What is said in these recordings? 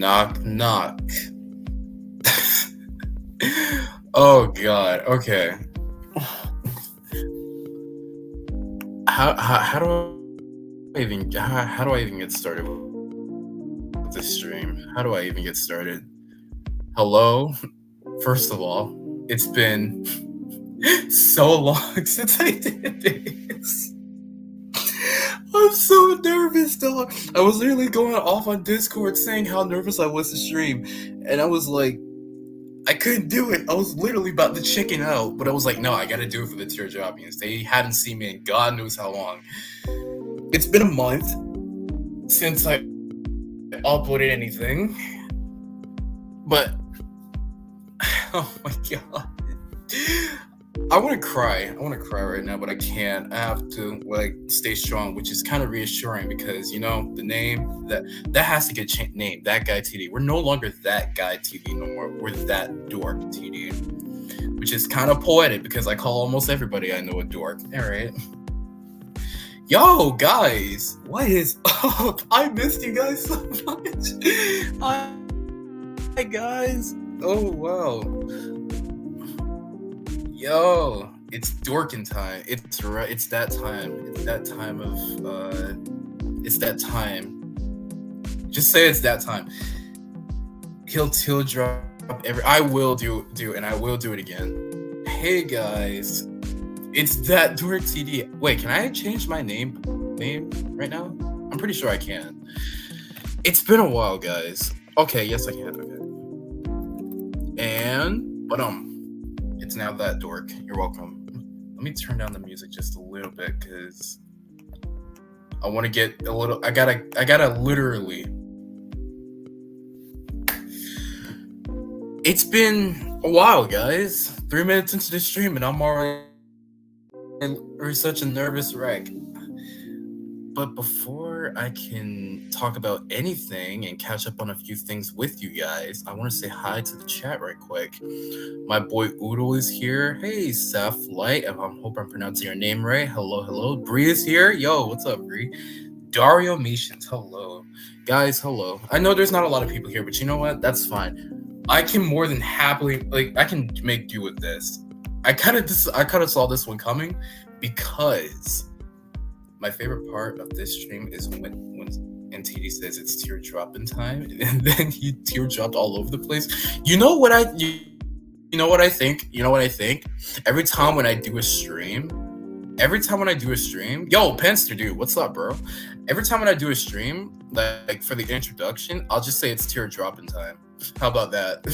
Knock, knock. Oh God. Okay. How do I even how do I even get started with this stream? How do I even get started? Hello. First of all, it's been so long since I did this. I'm so nervous, dog. I was literally going off on Discord saying how nervous I was to stream, and I was like, I couldn't do it. I was literally about to chicken out, but I was like, no, I gotta do it for the Teardropians. They hadn't seen me in God knows how long. It's been a month since I uploaded anything, but oh my God. I want to cry. I want to cry right now, but I can't. I have to stay strong, which is kind of reassuring because the name that has to get named. That guy TD. We're no longer that guy TD no more. We're that dork TD, which is kind of poetic because I call almost everybody I know a dork. All right. Yo, guys, what is up? I missed you guys so much. Hi, guys. Oh wow. Yo, it's dorkin time. It's right. It's that time. It's that time of. It's that time. Just say it's that time. He'll drop every. I will do, and I will do it again. Hey guys, it's that dork TD. Wait, can I change my name right now? I'm pretty sure I can. It's been a while, guys. Okay, yes I can. Okay. And it's now that dork. You're welcome. Let me turn down the music just a little bit because I want to get a little. I gotta literally. It's been a while, guys. 3 minutes into the stream, and I'm already such a nervous wreck. But before I can talk about anything and catch up on a few things with you guys, I want to say hi to the chat right quick. My boy Oodle is here. Hey, Seth Light. I hope I'm pronouncing your name right. Hello. Bree is here. Yo, what's up, Bree? Dario Mishans. Hello. Guys, hello. I know there's not a lot of people here, but you know what? That's fine. I can more than happily, I can make do with this. I kind of saw this one coming because my favorite part of this stream is when NTD says it's teardropping time, and then he teardropped all over the place. You know what I think? Every time when I do a stream, yo, Penster dude, what's up, bro? Every time when I do a stream, like for the introduction, I'll just say it's teardropping time. How about that?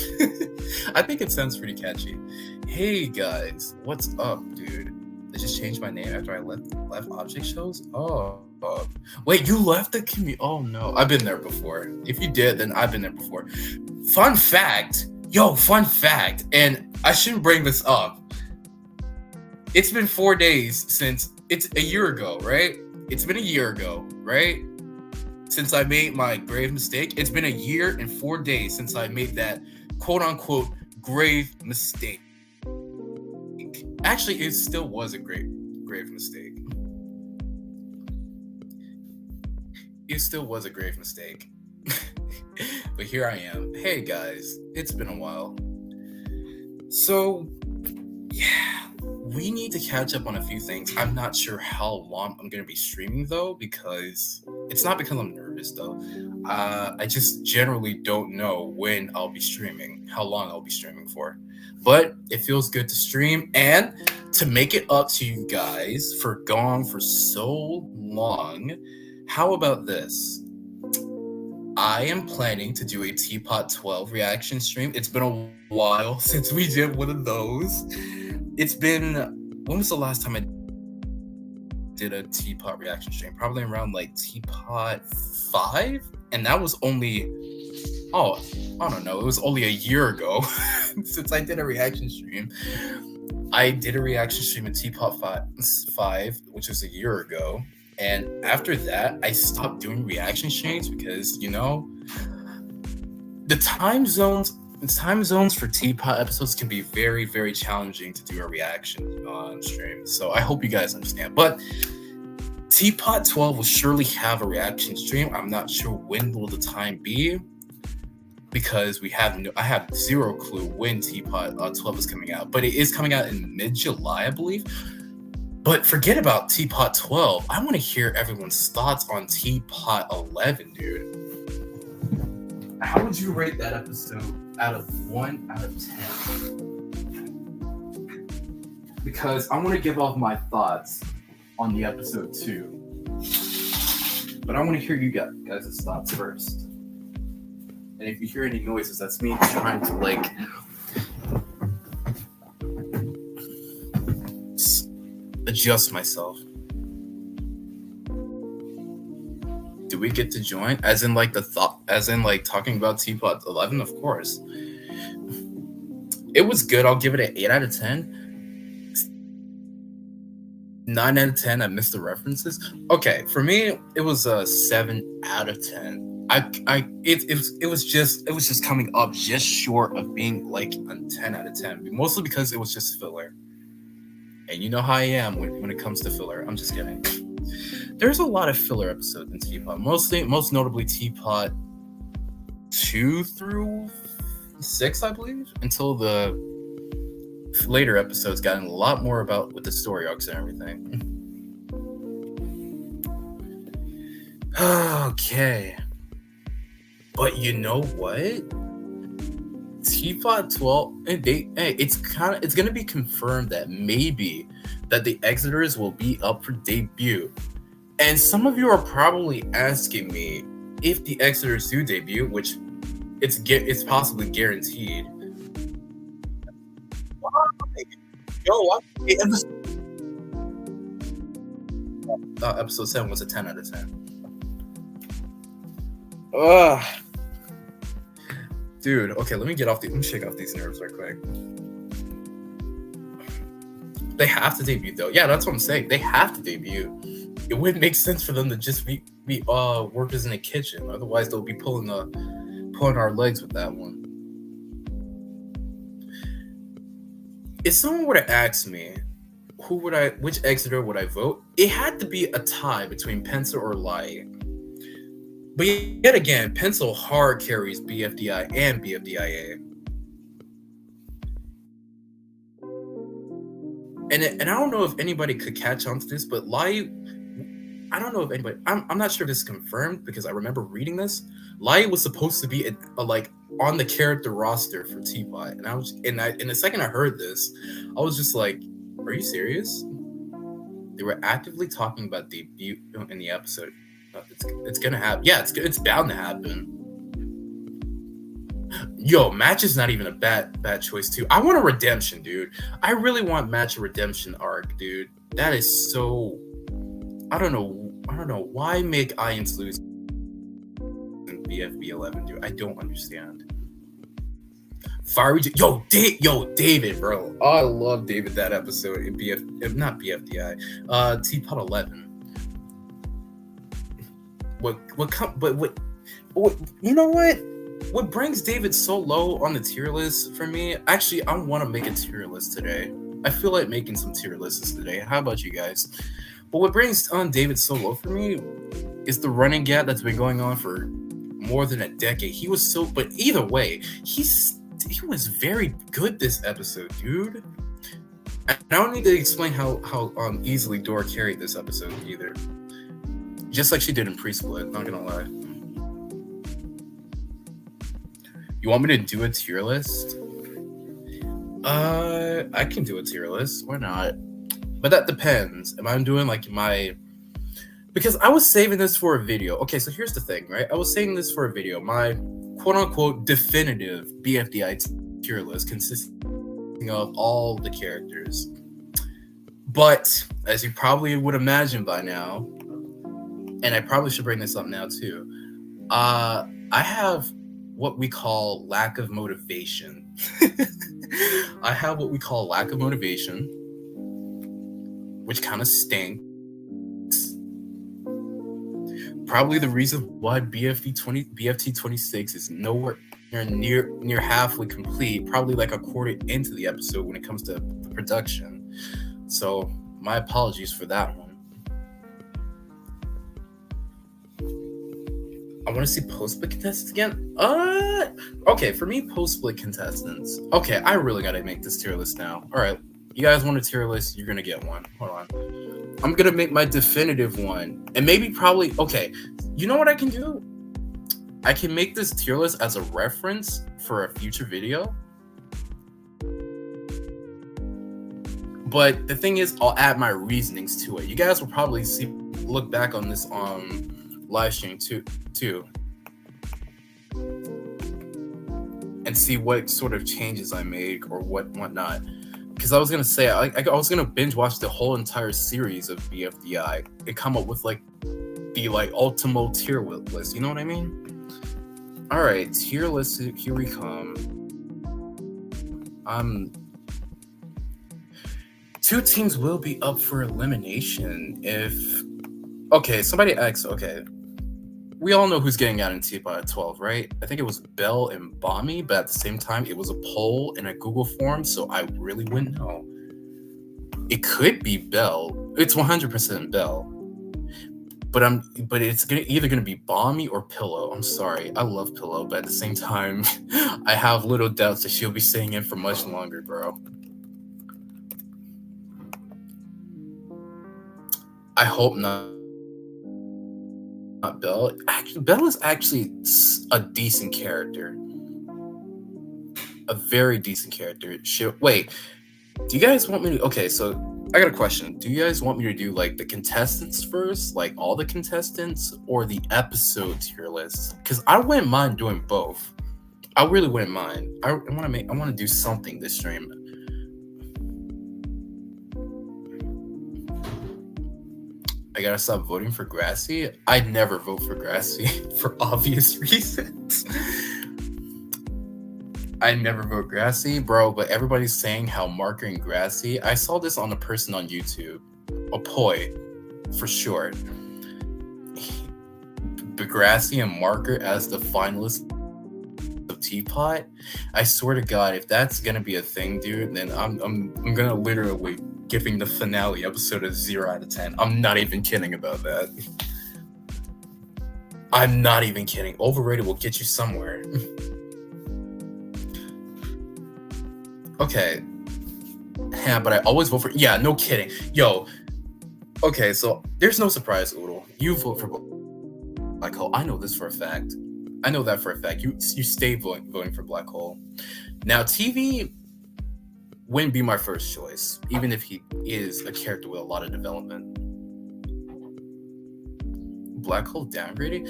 I think it sounds pretty catchy. Hey guys, what's up, dude? I just changed my name after I left object shows. Oh, wait, you left the community? Oh no, I've been there before. If you did, then I've been there before. Fun fact, and I shouldn't bring this up. It's been 4 days since it's a year ago, right? It's been a year ago, right? Since I made my grave mistake. It's been a year and 4 days since I made that quote unquote grave mistake. Actually, it still was a grave mistake. It still was a grave mistake. But here I am. Hey guys, it's been a while. So, yeah, we need to catch up on a few things. I'm not sure how long I'm going to be streaming though, because it's not because I'm nervous though. I just generally don't know when I'll be streaming, how long I'll be streaming for. But it feels good to stream and to make it up to you guys for gone for so long. How about this? I am planning to do a Teapot 12 reaction stream. It's been a while since we did one of those. When was the last time I did a Teapot reaction stream? Probably around Teapot 5? And that was only, I don't know, it was only a year ago since I did a reaction stream. I did a reaction stream in Teapot 5, which was a year ago. And after that, I stopped doing reaction streams because, the time zones for Teapot episodes can be very, very challenging to do a reaction on stream. So I hope you guys understand. But Teapot 12 will surely have a reaction stream. I'm not sure when will the time be. because I have zero clue when Teapot 12 is coming out, but it is coming out in mid-July, I believe. But forget about Teapot 12. I want to hear everyone's thoughts on Teapot 11, dude. How would you rate that episode out of 1 out of 10? Because I want to give off my thoughts on the episode too. But I want to hear you guys' thoughts first. And if you hear any noises, that's me trying to adjust myself. Do we get to join? As in talking about Teapot 11, of course. It was good. I'll give it an 8 out of 10. 9 out of 10. I missed the references. Okay, for me, it was a 7 out of 10. It was just coming up just short of being like a 10 out of 10, mostly because it was just filler. And you know how I am when it comes to filler. I'm just kidding. There's a lot of filler episodes in Teapot. Most notably Teapot 2 through 6, I believe, until the later episodes got a lot more about with the story arcs and everything. Okay. But you know what? Teapot 12, it's gonna be confirmed that maybe that the Exiters will be up for debut. And some of you are probably asking me if the Exiters do debut, which it's possibly guaranteed. Why? Yo, episode 7 was a 10 out of 10. Ugh. Dude, okay, let me shake off these nerves right quick. They have to debut though. Yeah, that's what I'm saying. They have to debut. It wouldn't make sense for them to just be workers in a kitchen. Otherwise, they'll be pulling our legs with that one. If someone were to ask me, which Exeter would I vote? It had to be a tie between Pencil or Lai. But yet again, Pencil hard carries BFDI and BFDIA. And I don't know if anybody could catch on to this, but Lai, I don't know if anybody, I'm not sure if this is confirmed because I remember reading this. Lai was supposed to be on the character roster for Teapot. And the second I heard this, I was just like, are you serious? They were actively talking about debut in the episode. It's gonna happen. Yeah, it's bound to happen. Yo, Match is not even a bad choice too. I want a redemption, dude. I really want Match a redemption arc, dude. That is so. I don't know why make Ians lose in BFB 11, dude. I don't understand. Fiery, yo, David, bro. Oh, I love David that episode in not BFDI, Teapot 11. What you know what brings David so low on the tier list for me? Actually, I want to make a tier list today. I feel like making some tier lists today. How about you guys? But what brings David so low for me is the running gap that's been going on for more than a decade. But either way, he was very good this episode, dude. And I don't need to explain how easily Dora carried this episode either. Just like she did in Pre-Split, not gonna lie. You want me to do a tier list? I can do a tier list. Why not? But that depends. Am I doing because I was saving this for a video. Okay, so here's the thing, right? I was saving this for a video. My quote-unquote definitive BFDI tier list consisting of all the characters. But, as you probably would imagine by now, and I probably should bring this up now too, I have what we call lack of motivation. I have what we call lack of motivation, which kind of stinks. Probably the reason why BFT 26 is nowhere near halfway complete, probably like a quarter into the episode when it comes to the production. So my apologies for that one. I want to see post-split contestants again. Okay, for me, post-split contestants. Okay, I really gotta make this tier list now. All right, you guys want a tier list? You're gonna get one. Hold on. I'm gonna make my definitive one, and maybe probably okay. You know what I can do? I can make this tier list as a reference for a future video. But the thing is, I'll add my reasonings to it. You guys will probably look back on this live stream too, and see what sort of changes I make or whatnot. Because I was gonna say I was gonna binge watch the whole entire series of BFDI and come up with like the ultimo tier list. You know what I mean? All right, tier list. Here we come. Two teams will be up for elimination if. Okay, somebody asked. Okay, we all know who's getting out in Teapot at 12, right? I think it was Bell and Bommy, but at the same time, it was a poll in a Google form, so I really wouldn't know. It could be Bell. It's 100% Bell. But it's either gonna be Bommy or Pillow. I'm sorry, I love Pillow, but at the same time, I have little doubts that she'll be staying in for much longer, bro. I hope not Belle. Actually, Belle is actually a decent character. A very decent character. Wait, do you guys want me to... Okay, so I got a question. Do you guys want me to do like the contestants first, like all the contestants, or the episode tier list? Because I wouldn't mind doing both. I really wouldn't mind. I want to do something this stream. I gotta stop voting for Grassy. I'd never vote for Grassy for obvious reasons. I never vote Grassy, bro, but everybody's saying how Marker and Grassy. I saw this on a person on YouTube, a Poi, for short. Grassy and Marker as the finalists of Teapot. I swear to God, if that's gonna be a thing, dude, then I'm gonna literally giving the finale episode a 0 out of 10. I'm not even kidding about that. I'm not even kidding. Overrated will get you somewhere. Okay. Yeah, but I always vote for... Yeah, no kidding. Yo. Okay, so there's no surprise, Oodle. You vote for Black Hole. I know this for a fact. I know that for a fact. You stay voting for Black Hole. Now, TV wouldn't be my first choice, even if he is a character with a lot of development. Black Hole downgraded?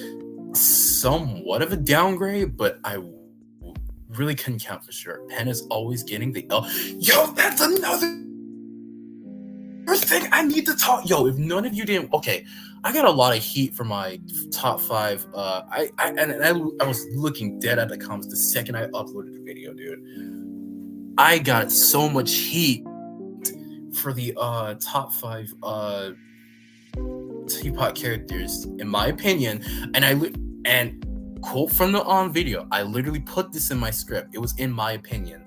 Somewhat of a downgrade, but I really couldn't count for sure. Pen is always getting the L. Yo, that's another thing I need to talk. Yo, if none of you didn't... Okay, I got a lot of heat for my top 5. I was looking dead at the comments the second I uploaded the video, dude. I got so much heat for the top 5 Teapot characters, in my opinion, and quote from the video, I literally put this in my script. It was in my opinion.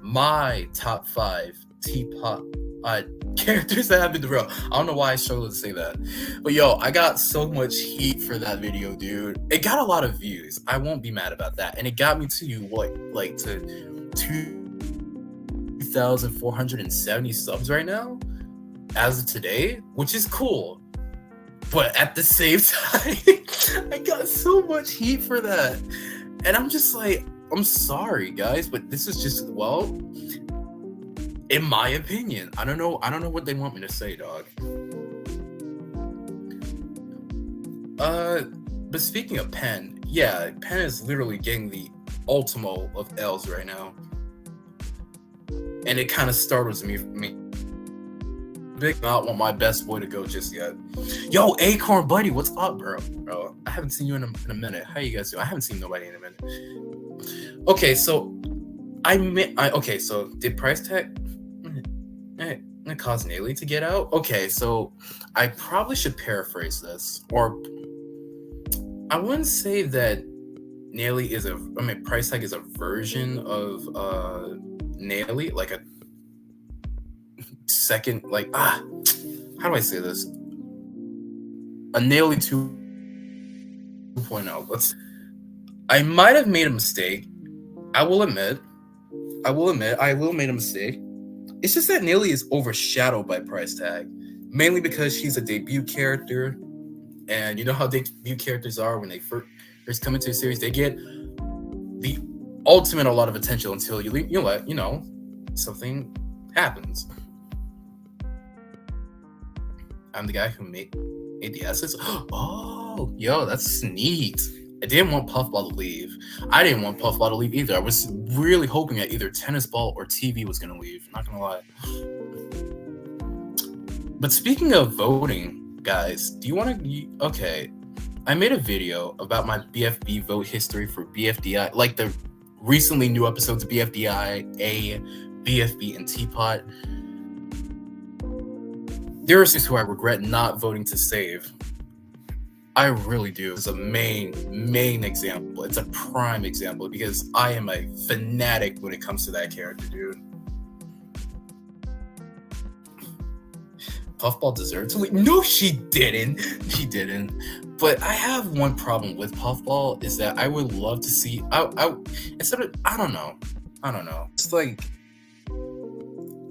My top 5 Teapot characters that have been derailed. I don't know why I struggle to say that, but yo, I got so much heat for that video, dude. It got a lot of views. I won't be mad about that, and it got me to to 2,470 subs right now as of today, which is cool. But at the same time, I got so much heat for that. And I'm just like, I'm sorry, guys, but this is just, well, in my opinion. I don't know what they want me to say, dog. But speaking of Pen, yeah, Pen is literally getting the ultimo of L's right now. And it kind of startles me. Big not want my best boy to go just yet. Yo, Acorn buddy, what's up, bro? I haven't seen you in a minute. How you guys doing? I haven't seen nobody in a minute. Okay, so okay, so did Price Tag cause Naley to get out? Okay, so I probably should paraphrase this, or I wouldn't say that Naley is Price Tag is a version of Naley, like a second, how do I say this? A Naley 2 2.0. I might have made a mistake. I will admit, I will made a mistake. It's just that Nearly is overshadowed by Price Tag, mainly because she's a debut character, and you know how debut characters are when they first come into a series. They get the ultimate a lot of attention until something happens. I'm the guy who made the assets. Oh, yo, that's neat. I didn't want Puffball to leave. I didn't want Puffball to leave either. I was really hoping that either Tennis Ball or TV was going to leave. Not going to lie. But speaking of voting, guys, do you want to... Okay, I made a video about my BFB vote history for BFDI, like the recently new episodes of BFDI, BFB, and Teapot. There are things who I regret not voting to save. I really do. It's a main example. It's a prime example because I am a fanatic when it comes to that character, dude. Puffball deserved to leave. No, she didn't. She didn't. But I have one problem with Puffball is that I would love to see. I don't know. It's like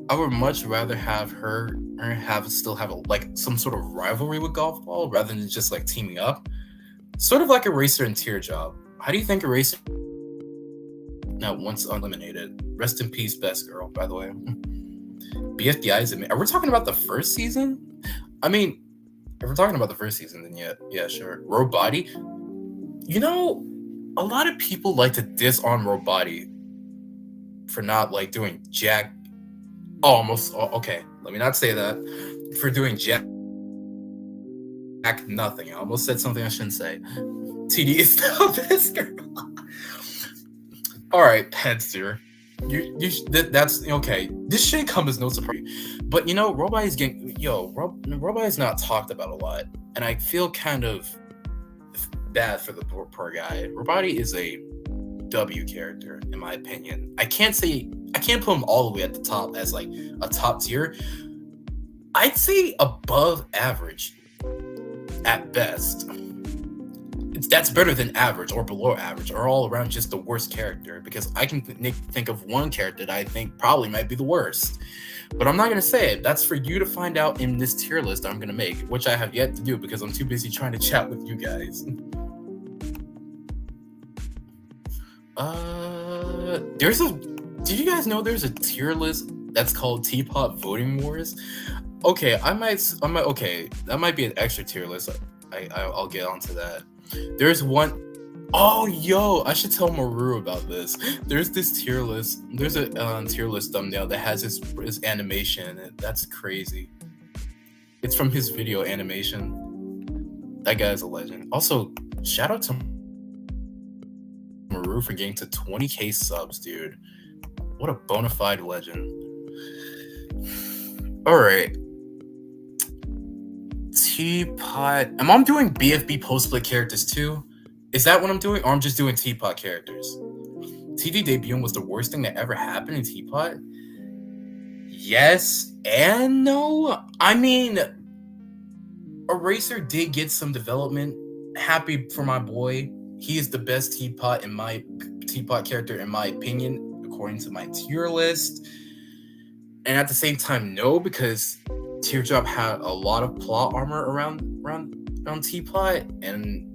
I would much rather have her still have some sort of rivalry with Golf Ball rather than just like teaming up. Sort of like Eraser and Teardrop. How do you think Eraser now once eliminated? Rest in peace, best girl, by the way. BFDI is are we talking about the first season? I mean, if we're talking about the first season, then yeah, sure. Robody. You know, a lot of people like to diss on Robody for not like doing jack. Okay, let me not say that. For doing jack nothing. I almost said something I shouldn't say. TD is the best girl. All right, Headster. That's okay. This shouldn't come as no surprise. But you know, Robody's Robody's not talked about a lot. And I feel kind of bad for the poor guy. Robody is a W character, in my opinion. I can't put him all the way at the top as like a top tier. I'd say above average at best. That's better than average or below average or all around just the worst character, because I can think of one character that I think probably might be the worst. But I'm not going to say it. That's for you to find out in this tier list I'm going to make, which I have yet to do because I'm too busy trying to chat with you guys. Did you guys know there's a tier list that's called Teapot Voting Wars? Okay, okay, that might be an extra tier list. I'll get onto that. There's one. Oh, yo, I should tell Maru about this. There's this tier list. There's a tier list thumbnail that has his animation. That's crazy. It's from his video animation. That guy's a legend. Also, shout out to Maru for getting to 20k subs, dude. What a bona fide legend. All right. Teapot. Am I doing BFB post-split characters too? Is that what I'm doing? Or I'm just doing Teapot characters? TD debuting was the worst thing that ever happened in Teapot? Yes and no. I mean, Eraser did get some development. Happy for my boy. He is the best Teapot character in my opinion, according to my tier list. And at the same time, no, because Teardrop had a lot of plot armor around Teapot, and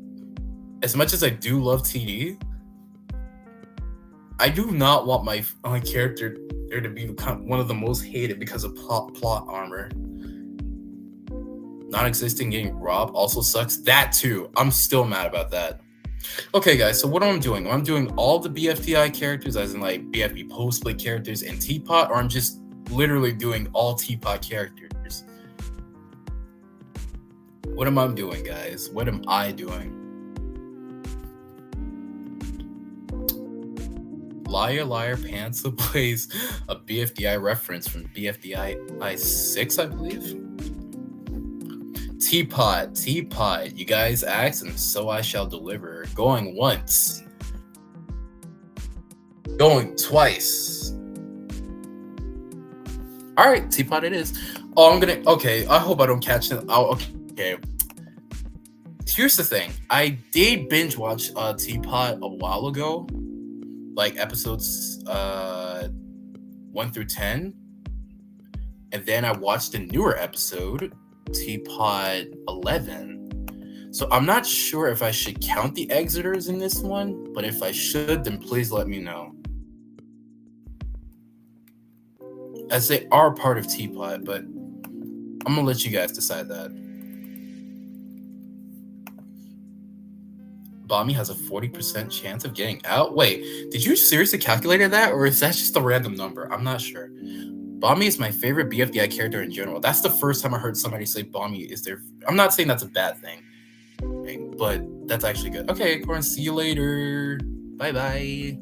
as much as I do love TD, I do not want my character there to be one of the most hated because of plot armor. Non-existing getting robbed also sucks. That too. I'm still mad about that. Okay, guys, so what am I doing? I'm doing all the BFDI characters, as in like BFB post-split characters and Teapot, or I'm just literally doing all Teapot characters? What am I doing, guys? What am I doing? Liar, liar, Pantsa plays a BFDI reference from BFDI 6, I believe. Teapot, you guys asked, and so I shall deliver. Going once. Going twice. All right, Teapot it is. Oh, okay, I hope I don't catch it. Oh, okay. here's the thing. I did binge watch Teapot a while ago, like episodes 1 through 10, and then I watched a newer episode, Teapot 11. So I'm not sure if I should count the Exiters in this one, but if I should, then please let me know. As they are part of Teapot, but I'm gonna let you guys decide that. Bommy has a 40% chance of getting out. Wait, did you seriously calculate that, or is that just a random number? I'm not sure. Bommy is my favorite BFDI character in general. That's the first time I heard somebody say Bommy is their... I'm not saying that's a bad thing, but that's actually good. Okay, Corin, see you later. Bye-bye.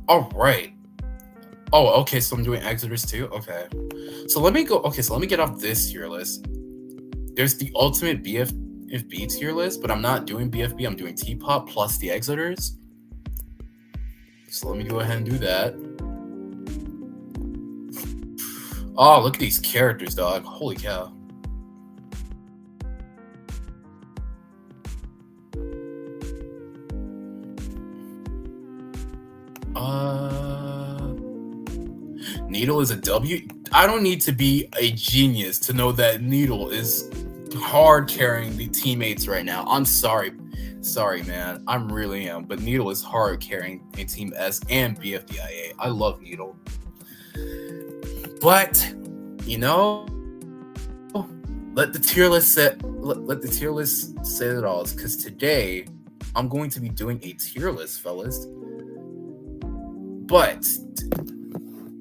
All right. Oh, okay, so I'm doing Exiters too? Okay. So let me get off this tier list. There's the ultimate BFB tier list, but I'm not doing BFB. I'm doing Teapot plus the Exiters. So let me go ahead and do that. Oh, look at these characters, dog. Holy cow. Needle is a W. I don't need to be a genius to know that Needle is hard carrying the teammates right now. I'm sorry, man. I really am. But Needle is hard carrying a Team S and BFDIA. I love Needle. But let the tier list set it all. Because today I'm going to be doing a tier list, fellas. But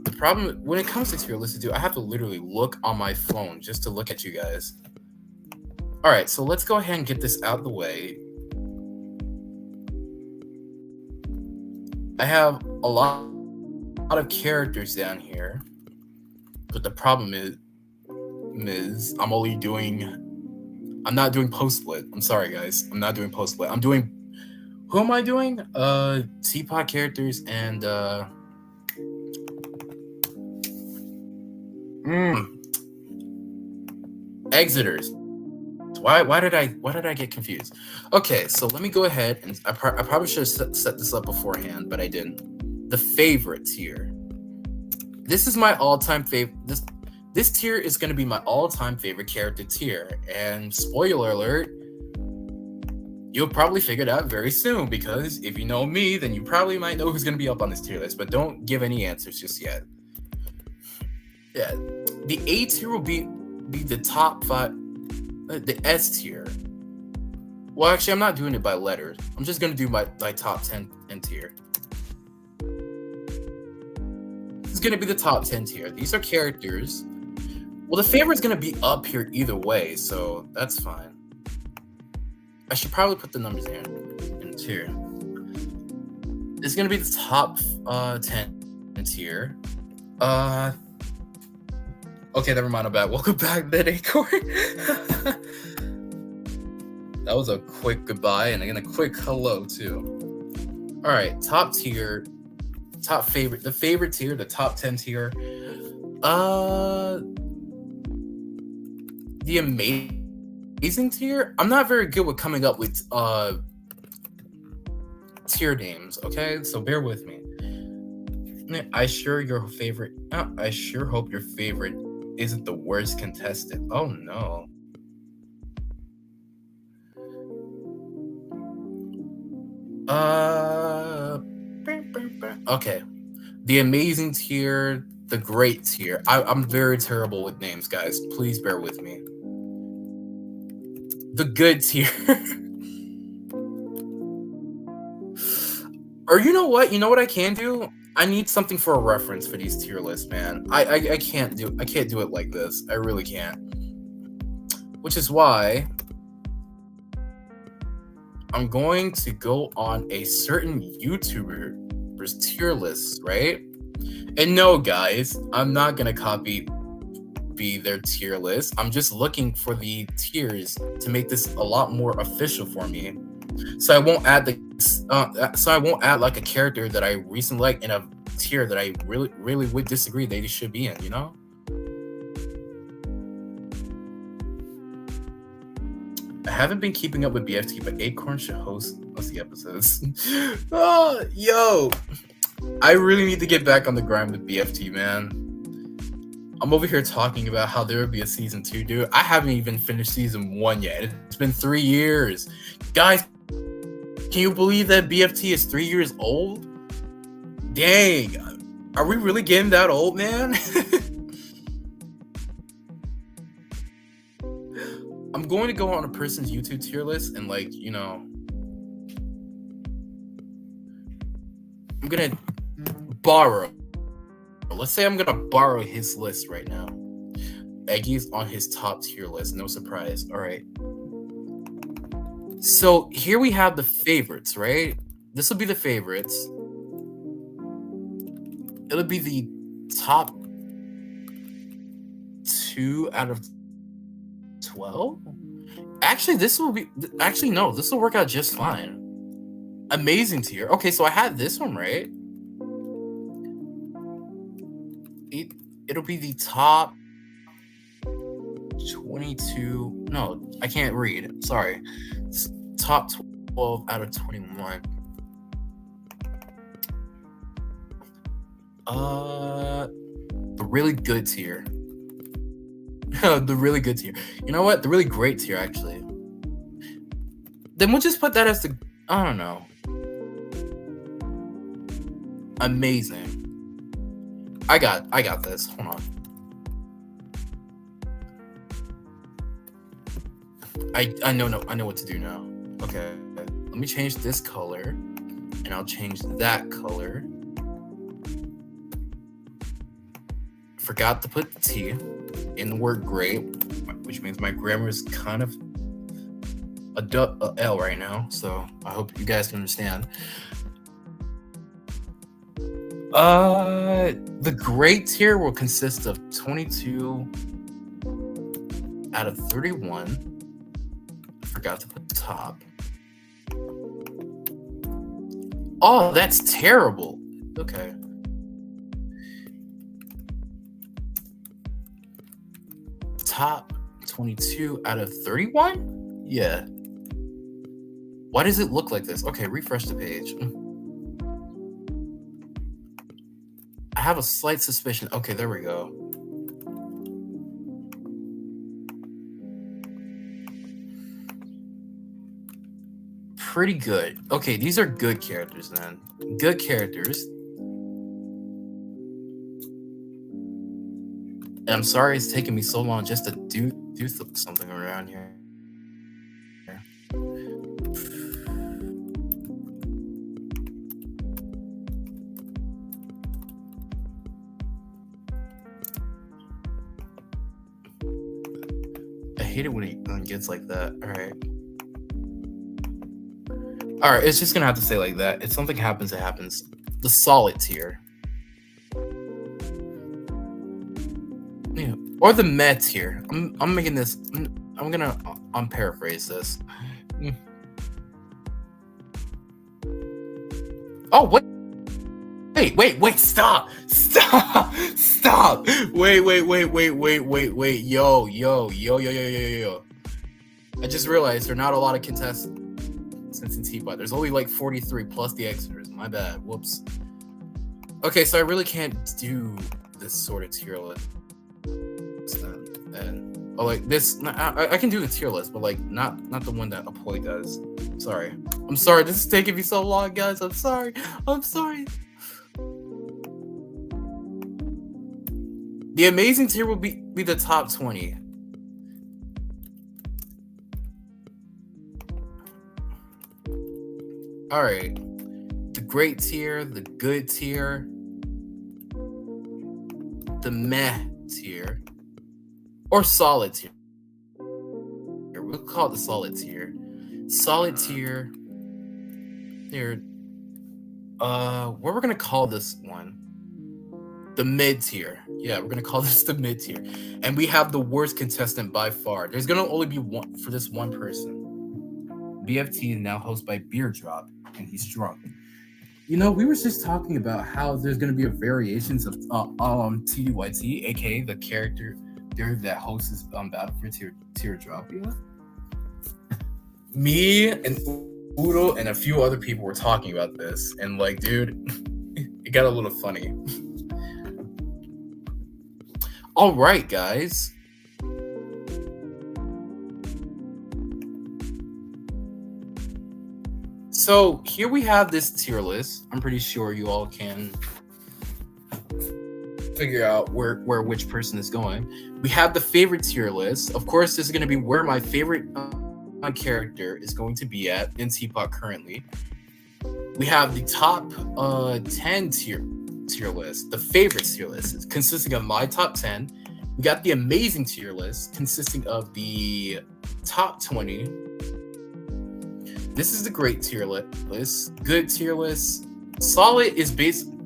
the problem when it comes to tier lists, I have to literally look on my phone just to look at you guys. All right, so let's go ahead and get this out of the way. I have a lot of characters down here, but the problem is I'm not doing post split. I'm sorry, guys. I'm not doing post split. Who am I doing? Teapot characters and Exiters. Why did I get confused? Okay, so let me go ahead and I probably should have set this up beforehand, but I didn't. The favorite tier. This is my all-time favorite. This tier is going to be my all-time favorite character tier, and spoiler alert, you'll probably figure it out very soon, because if you know me, then you probably might know who's going to be up on this tier list, but don't give any answers just yet. Yeah, the A tier will be the top 5, the S tier. Well, actually, I'm not doing it by letters. I'm just going to do my top 10 tier. This is going to be the top 10 tier. These are characters. Well, the favorite's going to be up here either way, so that's fine. I should probably put the numbers in tier. It's going to be the top 10 tier. Okay, never mind. I'm back. Welcome back, Mid-Acorn. That was a quick goodbye and again a quick hello too. All right, top tier, top favorite, the favorite tier, the top 10 tier. The amazing tier. I'm not very good with coming up with tier names. Okay, so bear with me. I sure hope your favorite isn't the worst contestant. Oh no. Okay. The amazing tier, the great tier. I'm very terrible with names, guys. Please bear with me. The good tier. Or you know what? You know what I can do? I need something for a reference for these tier lists, man. I can't do it like this. I really can't. Which is why I'm going to go on a certain YouTuber's tier list, right? And no, guys, I'm not gonna copy their tier list. I'm just looking for the tiers to make this a lot more official for me. So I won't add like a character that I recently liked in a tier that I really would disagree they should be in, you know? haven't been keeping up with BFT, but Acorn should host the episodes. Oh, yo, I really need to get back on the grind with BFT, man. I'm over here talking about how there would be a season 2, dude. I haven't even finished season 1 yet. It's been 3 years. Guys, can you believe that BFT is 3 years old? Dang. Are we really getting that old, man? I'm going to go on a person's YouTube tier list and, like, you know, I'm going to borrow. Let's say I'm going to borrow his list right now. Eggy's on his top tier list. No surprise. All right. So here we have the favorites, right? This will be the favorites. It'll be the top 2 out of 12. Actually, this will be. Actually, no. This will work out just fine. Amazing tier. Okay, so I had this one right. It'll be the top 22. No, I can't read. Sorry. It's top 12 out of 21. The really good tier. The really good tier. You know what? The really great tier, actually. Then we'll just put that as the. I don't know. Amazing. I got this. Hold on. I know what to do now. Okay. Let me change this color. And I'll change that color. Forgot to put the T in the word great, which means my grammar is kind of a L right now. So I hope you guys can understand. The great tier will consist of 22 out of 31. Forgot to put the top. Oh, that's terrible. Okay. Top 22 out of 31? Yeah. Why does it look like this? Okay, refresh the page. I have a slight suspicion. Okay, there we go. Pretty good. Okay, these are good characters then. Good characters. And I'm sorry it's taking me so long just to do something around here. I hate it when it gets like that. All right, it's just gonna have to say like that. If something happens, it happens. The solid tier. Yeah. Or the meh tier. I'm making this. I'm gonna paraphrase this. Oh, what? Wait! Stop! Wait! Yo! I just realized there are not a lot of contestants in Teapot. There's only like 43 plus the extras. My bad. Whoops. Okay, so I really can't do this sort of tier list. And like this, I can do the tier list, but like not the one that Apoy does. I'm sorry. This is taking me so long, guys. I'm sorry. The amazing tier will be the top 20. All right. The great tier, the good tier, the meh tier, or solid tier. We'll call it the solid tier. Solid tier. Here. What we're gonna call this one? The mid tier. Yeah, we're gonna call this the mid tier. And we have the worst contestant by far. There's gonna only be one for this one person. BFT is now hosted by Teardrop, and he's drunk. You know, we were just talking about how there's gonna be a variations of TDYT, aka the character there that hosts Battle for Teardrop. Yeah. Me and Udo and a few other people were talking about this, and like, dude, it got a little funny. All right, guys. So here we have this tier list. I'm pretty sure you all can figure out where which person is going. We have the favorite tier list. Of course, this is going to be where my favorite character is going to be at in Teapot currently. We have the top 10 tier list, the favorite tier list, consisting of my top 10. We got the amazing tier list, consisting of the top 20. This is the great tier list, good tier list. Solid is basically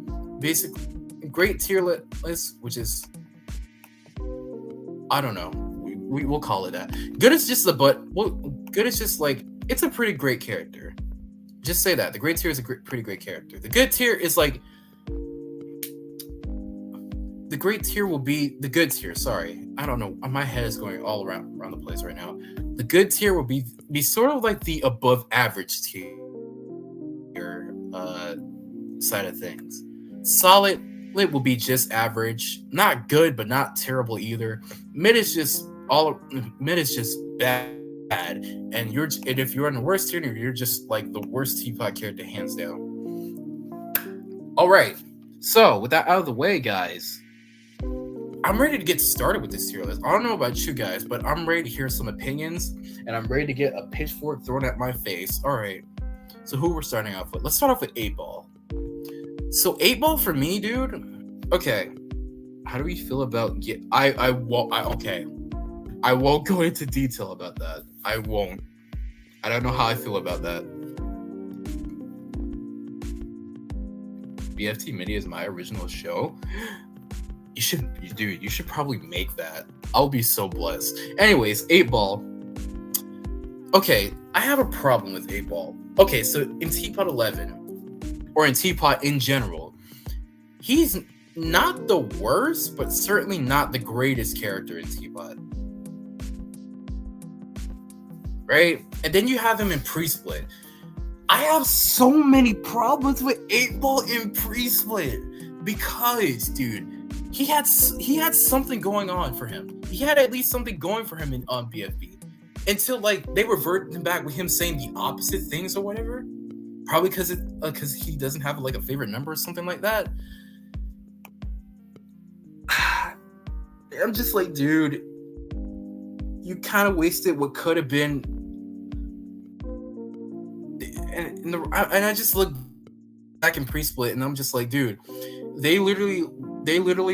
great tier list, which is, I don't know. We will call it that. Good is just good is just like, it's a pretty great character. Just say that. The great tier is a pretty great character. The good tier is like, the great tier will be the good tier. Sorry, I don't know. My head is going all around the place right now. The good tier will be sort of like the above average tier side of things. Solid will be just average, not good but not terrible either. Mid is just bad, and if you're in the worst tier, you're just like the worst Teapot character hands down. All right, so with that out of the way, guys, I'm ready to get started with this tier list. I don't know about you guys, but I'm ready to hear some opinions, and I'm ready to get a pitchfork thrown at my face. All right, so who we're starting off with? Let's start off with 8-Ball. So 8-Ball for me, dude. Okay, how do we feel about I won't go into detail about that. I won't. I don't know how I feel about that. BFT Mini is my original show. You should probably make that. I'll be so blessed. Anyways, 8-Ball. Okay, I have a problem with 8-Ball. Okay, so in Teapot 11, or in Teapot in general, he's not the worst, but certainly not the greatest character in Teapot. Right? And then you have him in Pre-Split. I have so many problems with 8-Ball in Pre-Split because, dude, he had something going on for him. He had at least something going for him in BFB until like they reverted him back with him saying the opposite things or whatever. Probably because he doesn't have like a favorite number or something like that. I'm just like, dude, you kind of wasted what could have been. And I just look back in Pre-Split, and I'm just like, dude, they literally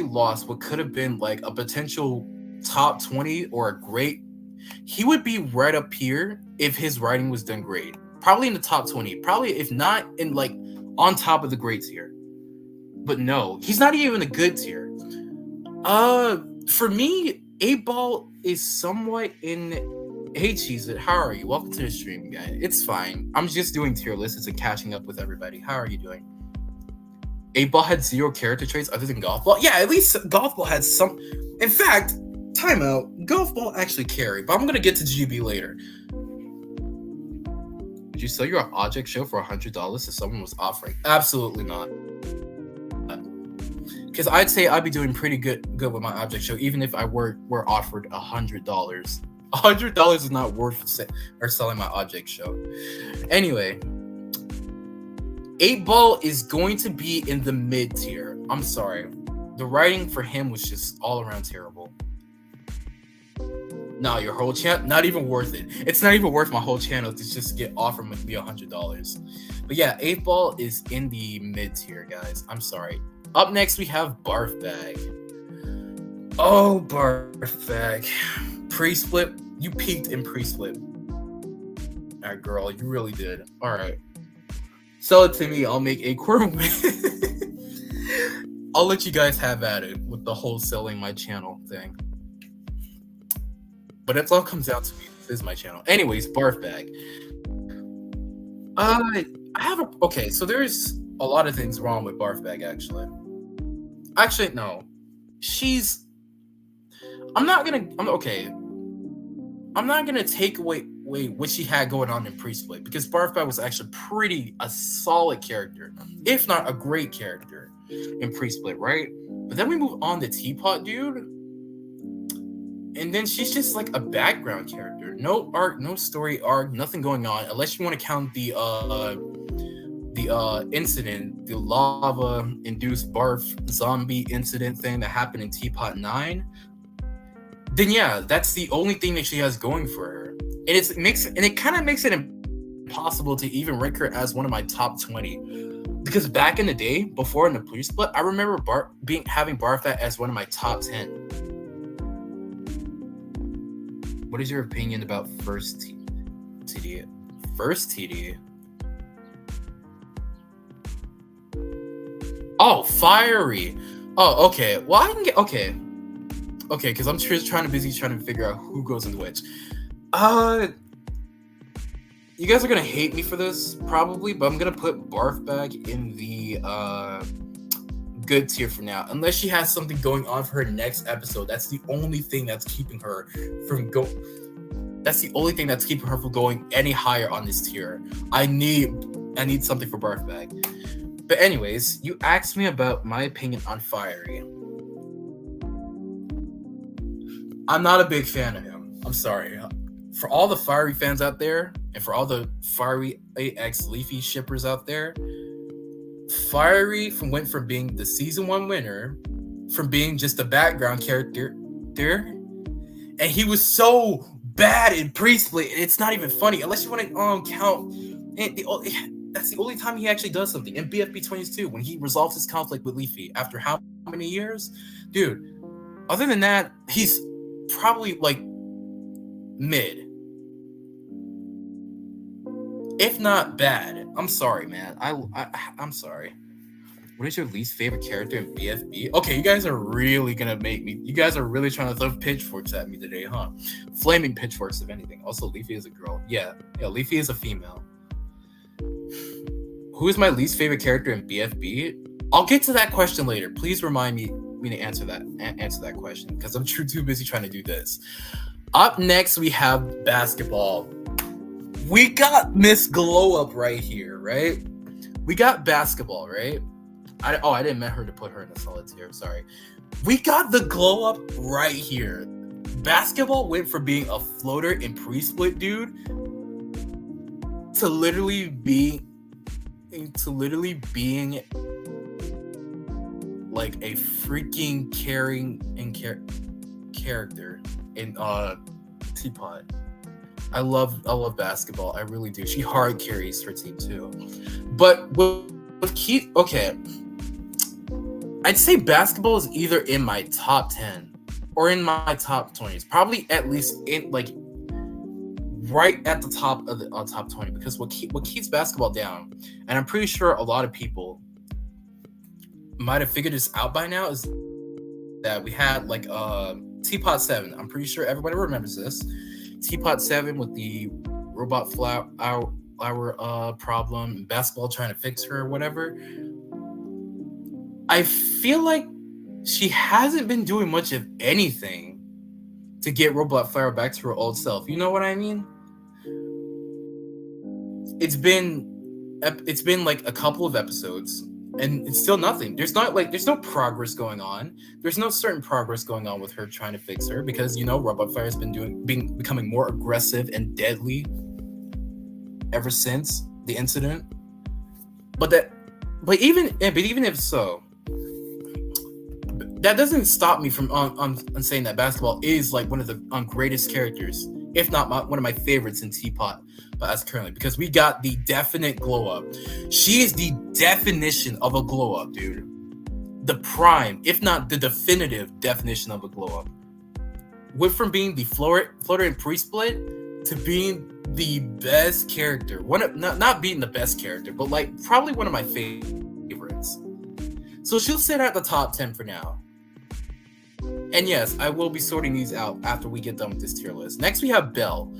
lost what could have been like a potential top 20 or a great. He would be right up here if his writing was done great. Probably in the top 20. Probably if not in like on top of the great tier. But no, he's not even a good tier. For me, 8-Ball is somewhat in. Hey, Cheese It, how are you? Welcome to the stream, guy. It's fine. I'm just doing tier lists and catching up with everybody. How are you doing? 8-Ball had 0 character traits other than Golf Ball. Yeah, at least Golf Ball had some. In fact, timeout. Golf Ball actually carried, but I'm gonna get to GB later. Would you sell your object show for $100 if someone was offering? Absolutely not. Because I'd say I'd be doing pretty good with my object show, even if I were offered $100. $100 is not worth selling my object show. Anyway, 8-Ball is going to be in the mid tier. I'm sorry. The writing for him was just all around terrible. No, your whole channel, not even worth it. It's not even worth my whole channel to just get offered with me $100. But yeah, 8-Ball is in the mid tier, guys. I'm sorry. Up next, we have Barf Bag. Oh, Barf Bag. Pre-Split, you peaked in Pre-Split. All right, girl, you really did. All right. Sell it to me. I'll make Acorn win. I'll let you guys have at it with the whole selling my channel thing. But it all comes down to me. This is my channel. Anyways, Barf Bag. I have a... Okay, so there's a lot of things wrong with Barf Bag, actually. Actually, no. She's... I'm not gonna take away... what she had going on in Pre-Split, because Barfbag was actually a solid character, if not a great character in Pre-Split, right? But then we move on to Teapot, dude, and then she's just like a background character, no arc, no story arc, nothing going on, unless you want to count the incident, the lava induced barf zombie incident thing that happened in Teapot 9. Then yeah, that's the only thing that she has going for her. And it kind of makes it impossible to even rank her as one of my top 20. Because back in the day, before in the Pre-Split, I remember having Barfat as one of my top 10. What is your opinion about first TD? First TD? Oh, Fiery. Oh, okay. Well, I can get... Okay, because I'm just trying to figure out who goes into which. You guys are gonna hate me for this, probably, but I'm gonna put Barfbag in the good tier for now. Unless she has something going on for her next episode. That's the only thing that's keeping her from going any higher on this tier. I need something for Barfbag. But anyways, you asked me about my opinion on Fiery. I'm not a big fan of him. I'm sorry. For all the Fiery fans out there, and for all the Fiery AX Leafy shippers out there, Fiery went from being the season 1 winner, from being just a background character there, and he was so bad in Pre-Split, and it's not even funny unless you want to count. That's the only time he actually does something in BFB 22, when he resolves his conflict with Leafy after how many years, dude. Other than that, he's probably like mid, if not bad. I'm sorry, man. I'm sorry. What is your least favorite character in BFB? Okay, you guys are really trying to throw pitchforks at me today, huh? Flaming pitchforks, if anything. Also, Leafy is a girl. Yeah, Leafy is a female. Who is my least favorite character in BFB? I'll get to that question later. Please remind me to answer that question, because I'm too busy trying to do this. Up next, we have basketball. We got Miss Glow Up right here, right? We got basketball, right? I didn't meant her to put her in a solid tier. Sorry. We got the Glow Up right here. Basketball went from being a floater in Pre-Split, dude, to literally being like a freaking caring character in Teapot. I love basketball. I really do. She hard carries her team too. But with Keith, okay, I'd say basketball is either in my top 10 or in my top 20s. Probably at least in like right at the top of the top 20, because what keeps basketball down, and I'm pretty sure a lot of people might have figured this out by now, is that we had like Teapot 7. I'm pretty sure everybody remembers this. Teapot 7 with the robot flower problem, basketball trying to fix her or whatever. I feel like she hasn't been doing much of anything to get Robot Flower back to her old self. You know what I mean? It's been like a couple of episode, and it's still nothing. There's no progress going on. There's no certain progress going on with her trying to fix her, because Robot Fire has been becoming more aggressive and deadly ever since the incident. But even if so, that doesn't stop me from on saying that basketball is like one of the greatest characters, if not one of my favorites in Teapot, but as currently, because we got the definite glow up. She is the definition of a glow up, dude. The prime, if not the definitive definition of a glow up. Went from being the floater in Pre-Split to being the best character. Not being the best character, but like probably one of my favorites. So she'll sit at the top 10 for now. And yes, I will be sorting these out after we get done with this tier list. Next, we have Belle.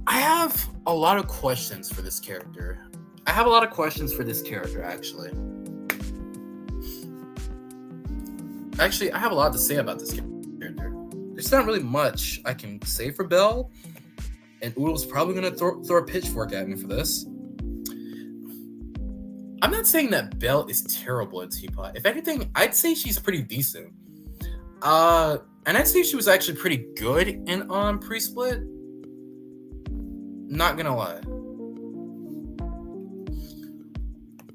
I have a lot of questions for this character. Actually. Actually, I have a lot to say about this character. there's not really much I can say for Belle. And Oodle's probably gonna throw a pitchfork at me for this. I'm not saying that Belle is terrible at Teapot. If anything, I'd say she's pretty decent. And I'd say she was actually pretty good in Pre-Split. Not gonna lie.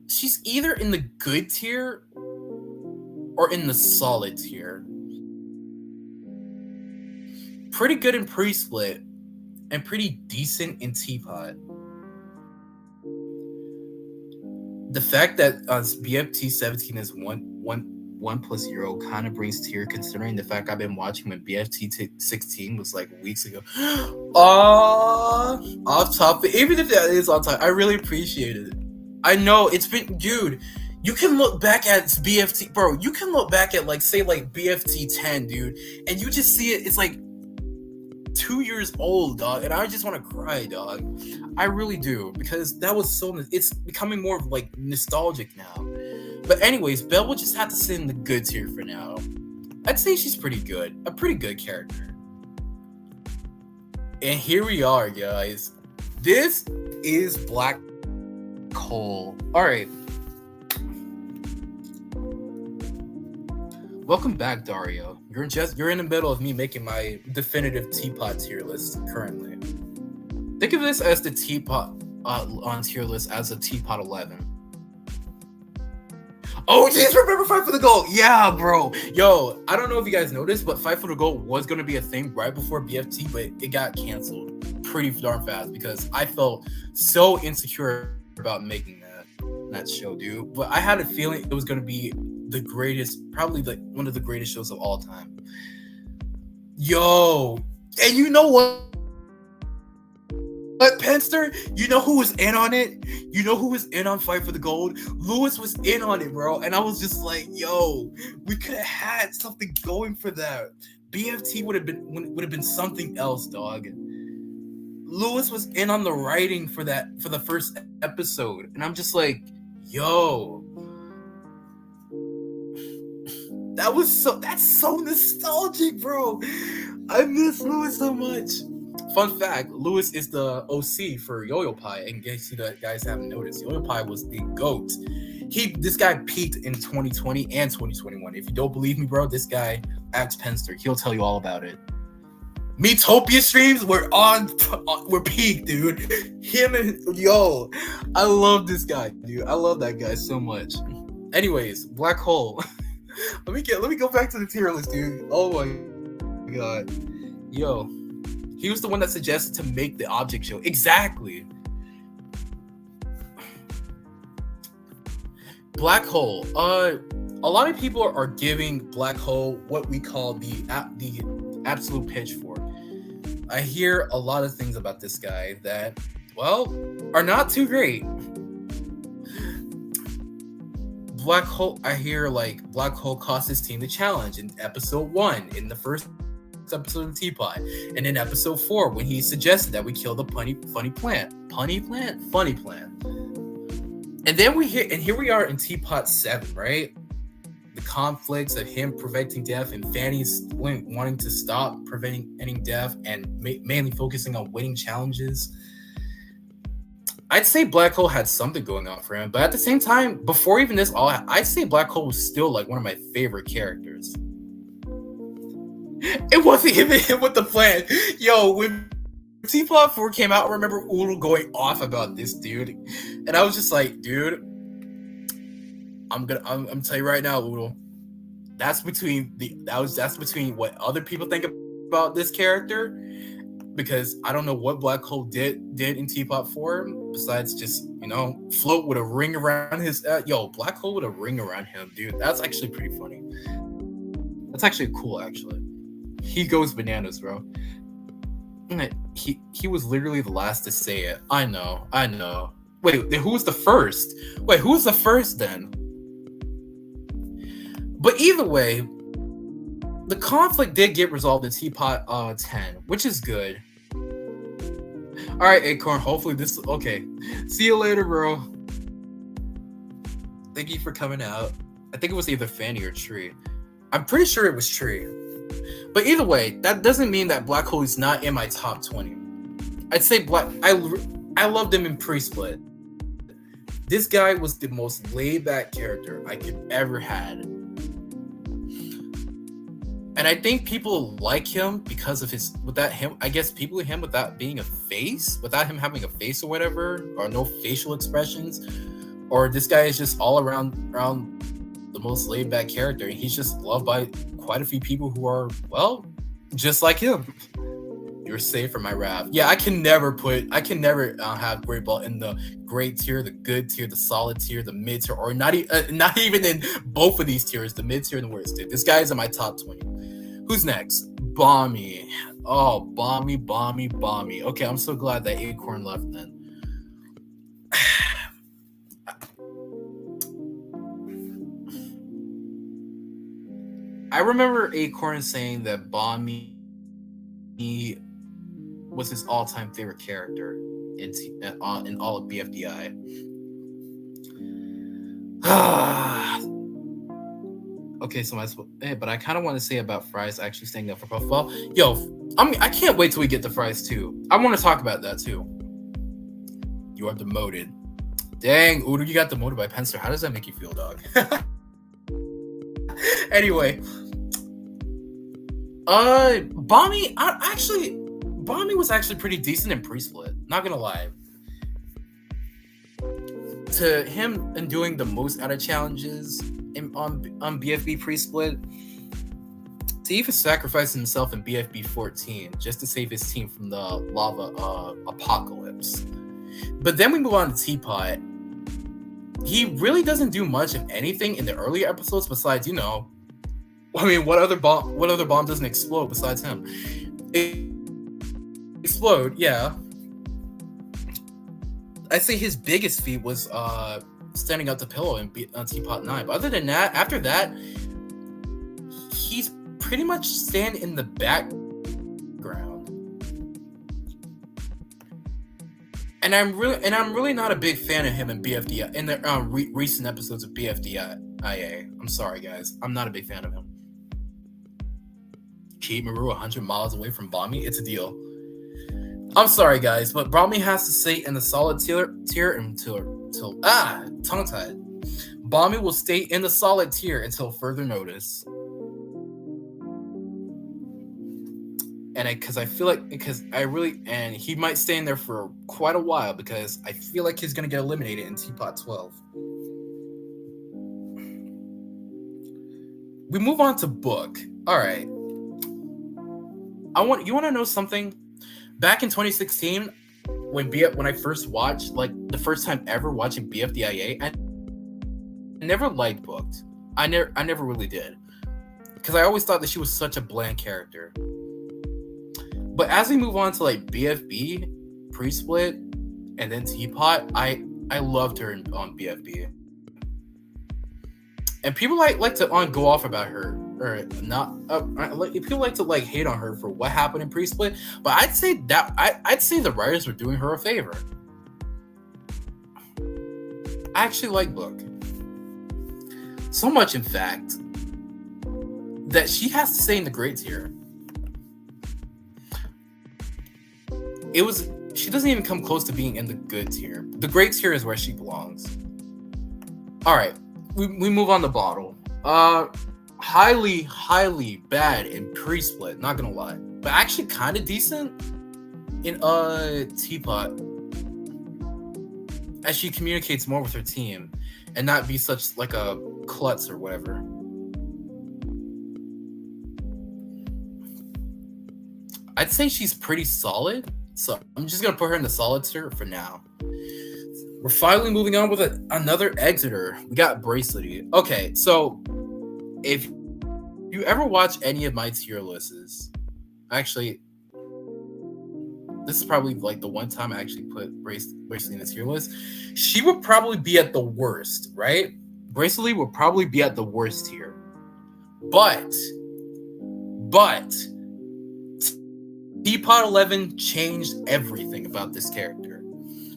She's either in the good tier or in the solid tier. Pretty good in Pre-Split and pretty decent in Teapot. The fact that BFT 17 is 1+0 kind of brings tear, considering the fact I've been watching when BFT 16 was like weeks ago. Off topic. Even if that is on time, I really appreciate it. I know it's been, dude. You can look back at BFT, bro. You can look back at say BFT 10, dude, and you just see it. It's like 2 years old, dog, and I just want to cry, dog. I really do, because that was so. It's becoming more of nostalgic now. But anyways, Belle will just have to sit in the good tier for now. I'd say she's pretty good, a pretty good character. And here we are, guys. This is Black Hole. All right. Welcome back, Dario. You're in the middle of me making my definitive Teapot tier list currently. Think of this as the Teapot on tier list as a Teapot 11. Oh, jeez, remember Fight for the Gold. Yeah, bro. Yo, I don't know if you guys noticed, but Fight for the Gold was going to be a thing right before BFT, but it got canceled pretty darn fast because I felt so insecure about making that show, dude. But I had a feeling it was going to be the greatest, probably one of the greatest shows of all time. Yo, and you know what? But Penster, you know who was in on it? You know who was in on Fight for the Gold? Lewis was in on it, bro. And I was just like, yo, we could have had something going for that. BFT would have been something else, dog. Lewis was in on the writing for the first episode. And I'm just like, yo. That's so nostalgic, bro. I miss Lewis so much. Fun fact, Lewis is the OC for Yo-Yo Pie, in case you guys haven't noticed. Yo-Yo Pie was the GOAT. This guy peaked in 2020 and 2021. If you don't believe me, bro, this guy, Axe Penster, he'll tell you all about it. Metopia streams were peak, dude. Him and I love this guy, dude. I love that guy so much. Anyways, Black Hole. let me go back to the tier list, dude. Oh my god. Yo. He was the one that suggested to make the object show. Exactly. Black Hole. A lot of people are giving Black Hole what we call the absolute pitchfork. I hear a lot of things about this guy that, well, are not too great. Black Hole, I hear Black Hole cost his team the challenge in episode 1, in the first episode of Teapot, and in episode 4 when he suggested that we kill the funny plant. And then here we are in Teapot 7, right? The conflicts of him preventing death and Fanny's wanting to stop preventing death and mainly focusing on winning challenges. I'd say Black Hole had something going on for him, but at the same time, before even this all, I'd say Black Hole was still one of my favorite characters. It wasn't even him with the plan. Yo, when Teapot 4 came out, I remember Oodle going off about this dude. And I was just like, dude, I'm gonna tell you right now, Oodle. That's between what other people think about this character. Because I don't know what Black Hole did in Teapot 4, besides just, float with a ring around his Black Hole with a ring around him, dude. That's actually pretty funny. That's actually cool, actually. He goes bananas, bro. He was literally the last to say it. I know. Wait, who was the first? Wait, who was the first then? But either way, the conflict did get resolved in Teapot 10, which is good. All right, Acorn. Hopefully this. Okay. See you later, bro. Thank you for coming out. I think it was either Fanny or Tree. I'm pretty sure it was Tree. But either way, that doesn't mean that Black Hole is not in my top 20. I'd say I loved him in Pre-Split. This guy was the most laid-back character I could ever had. And I think people like him because of I guess people like him without being a face, without him having a face or whatever, or no facial expressions, or this guy is just all around the most laid-back character, and he's just loved by quite a few people who are, well, just like him. You're safe from my wrath. Yeah, I can never have Great Ball in the great tier, the good tier, the solid tier, the mid tier, or not even in both of these tiers, the mid tier and the worst tier. This guy is in my top 20. Who's next? Bommy. Oh, Bommy. Okay, I'm so glad that Acorn left then. I remember Acorn saying that Bommy was his all-time favorite character in all of BFDI. Okay, so but I kind of want to say about Fries actually staying up for Puffball. Yo, I can't wait till we get to Fries too. I want to talk about that too. You are demoted. Dang, Udo, you got demoted by Penster. How does that make you feel, dog? Anyway, Bommy was actually pretty decent in Pre-Split. Not gonna lie. To him and doing the most out of challenges on BFB Pre-Split, to even sacrifice himself in BFB 14 just to save his team from the lava apocalypse. But then we move on to Teapot. He really doesn't do much of anything in the earlier episodes besides, what other bomb doesn't explode besides him? Explode, yeah. I'd say his biggest feat was standing up the pillow on Teapot 9. But other than that, after that, he's pretty much stand in the background. And I'm really not a big fan of him in BFDI in the recent episodes of BFDIA. I'm sorry, guys. I'm not a big fan of him. Keep Maru 100 miles away from Bommy. It's a deal. I'm sorry, guys, but Bommy has to stay in the solid tier until tongue-tied. Bommy will stay in the solid tier until further notice. And he might stay in there for quite a while because I feel like he's gonna get eliminated in Teapot 12. We move on to Book. All right. You want to know something? Back in 2016, when I first watched, like the first time ever watching BFDIA, I never liked Booked. I never really did, because I always thought that she was such a bland character. But as we move on to like BFB, Pre-Split, and then Teapot, I loved her on BFB. And people like to go off about her, or not. People like to like hate on her for what happened in Pre-Split, but I'd say the writers were doing her a favor. I actually like Book so much, in fact, that she has to stay in the great tier. She doesn't even come close to being in the good tier. The great tier is where she belongs. All right, we move on to Bottle. Highly bad in Pre-Split, not gonna lie, but actually kind of decent in Teapot, as she communicates more with her team and not be such like a klutz or whatever. I'd say she's pretty solid, so I'm just gonna put her in the solid tier for now. We're finally moving on with another Exeter. We got Bracelety. Okay, so if you ever watch any of my tier lists, actually, this is probably like the one time I actually put Bracelety in the tier list. She would probably be at the worst, right? Bracelety would probably be at the worst tier. But Teapot 11 changed everything about this character.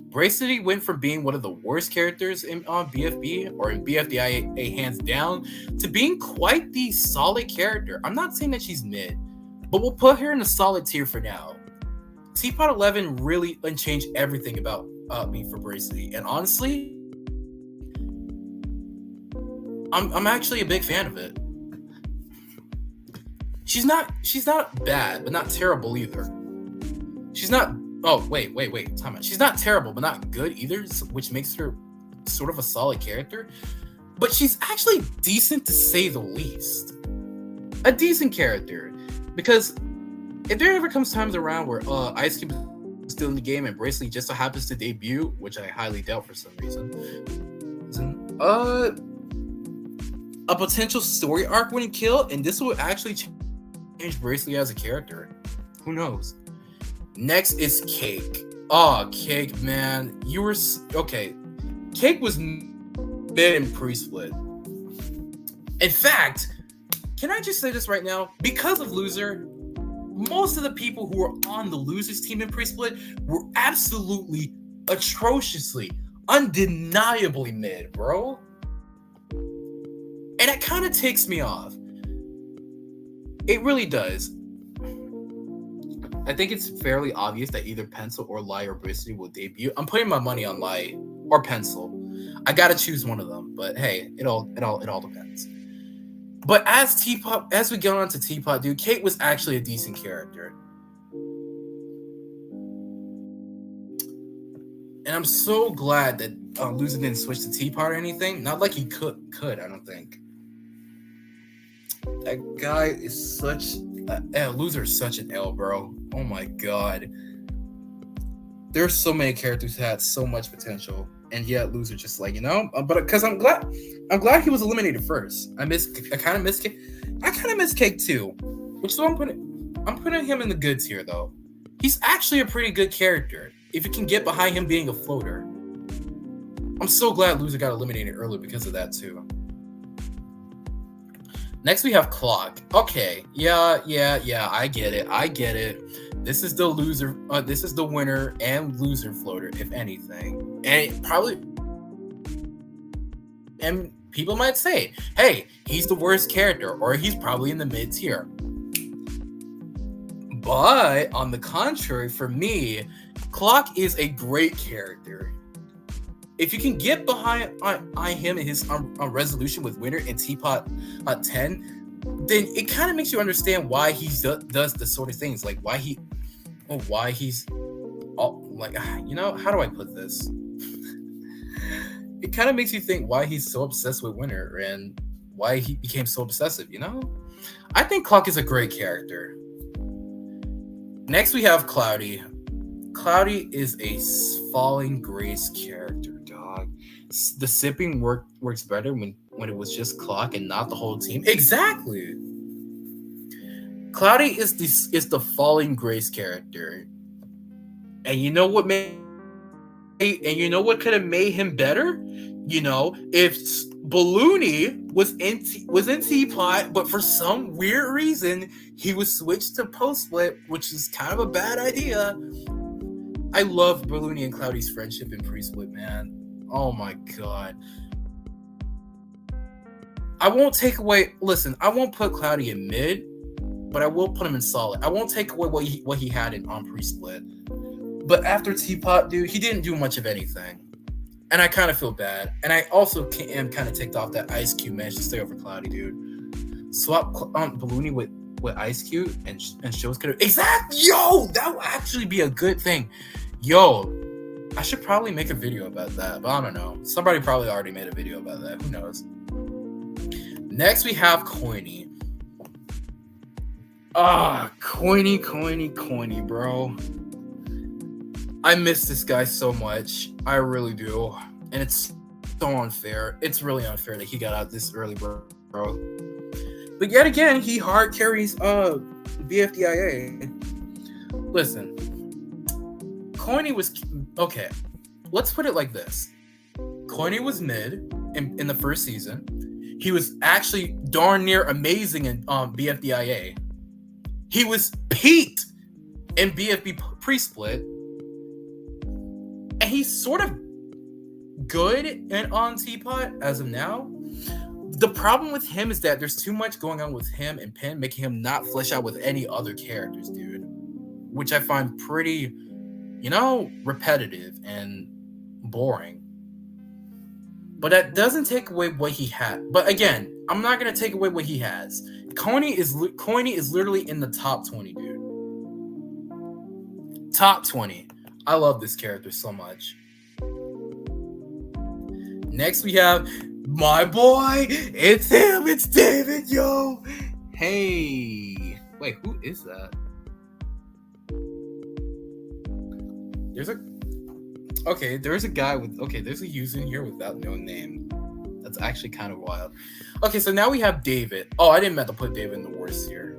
Bracelety went from being one of the worst characters in BFB or in BFDIA hands down to being quite the solid character. I'm not saying that she's mid, but we'll put her in a solid tier for now. Teapot 11 really unchanged everything about me for Bracelety, and honestly, I'm actually a big fan of it. She's not bad, but not terrible either. She's not. Oh wait, time out. She's not terrible, but not good either, which makes her sort of a solid character. But she's actually decent to say the least. A decent character, because if there ever comes times around where Ice Cube is still in the game and Bracelety just so happens to debut, which I highly doubt for some reason, a potential story arc wouldn't kill, and this would actually change Bracelety as a character. Who knows? Next is Cake. Oh, Cake, man. You were... Okay. Cake was mid in pre-split. In fact, can I just say this right now? Because of Loser, most of the people who were on the Losers team in pre-split were absolutely atrociously, undeniably mid, bro. And that kind of takes me off. It really does. I think it's fairly obvious that either Pencil or Lie or Bracelety will debut. I'm putting my money on Lie or Pencil. I gotta choose one of them, but hey, it all depends. But as we get on to Teapot, dude, Kate was actually a decent character. And I'm so glad that Loser didn't switch to Teapot or anything. Not like he could, I don't think. That guy is such... Loser is such an L, bro. Oh my god. There's so many characters who had so much potential, and yet Loser just like, but because I'm glad he was eliminated first. I kind of miss Cake too, which is why I'm putting him in the good tier though. He's actually a pretty good character if you can get behind him being a floater. I'm so glad Loser got eliminated early because of that too. Next, we have Clock. Okay, yeah, I get it. This is the loser. This is the winner and loser floater, if anything. And people might say, hey, he's the worst character, or he's probably in the mid tier. But on the contrary, for me, Clock is a great character. If you can get behind him and his resolution with Winner and Teapot 10, then it kind of makes you understand why he does the sort of things, like why he's like, how do I put this? It kind of makes you think why he's so obsessed with Winner and why he became so obsessive, I think Clock is a great character. Next, we have Cloudy. Cloudy is a falling grace character. The sipping works better when it was just Clock and not the whole team. Exactly. Cloudy is the falling grace character, and you know what could have made him better? If Balloony was in Teapot, but for some weird reason he was switched to post split, which is kind of a bad idea. I love Balloony and Cloudy's friendship in pre-split, man. Oh my god. I won't put Cloudy in mid, but I will put him in solid. I won't take away what he had on pre-split. But after Teapot, dude, he didn't do much of anything. And I kind of feel bad. And I also am kind of ticked off that Ice Cube managed to stay over Cloudy, dude. Swap Balloony with Ice Cube and shows could have... Exactly! Yo! That would actually be a good thing. Yo, I should probably make a video about that, but I don't know. Somebody probably already made a video about that. Who knows? Next, we have Coiny. Coiny, bro. I miss this guy so much. I really do. And it's so unfair. It's really unfair that he got out this early, bro. But yet again, he hard carries BFDIA. Listen. Coiny was... Okay, let's put it like this. Coiny was mid in the first season. He was actually darn near amazing in BFDIA. He was peaked in BFB pre-split. and he's sort of good and on Teapot as of now. The problem with him is that there's too much going on with him and Penn, making him not flesh out with any other characters, dude. Which I find pretty, repetitive and boring. But that doesn't take away what he had. But again, I'm not gonna take away what he has. Coney is literally in the top 20, dude. Top 20. I love this character so much. Next we have my boy. It's him. It's David, yo. Hey. Wait, who is that? There's a guy with, there's a user in here without no name. That's actually kind of wild. Okay, so now we have David. Oh, I didn't meant to put David in the worst here.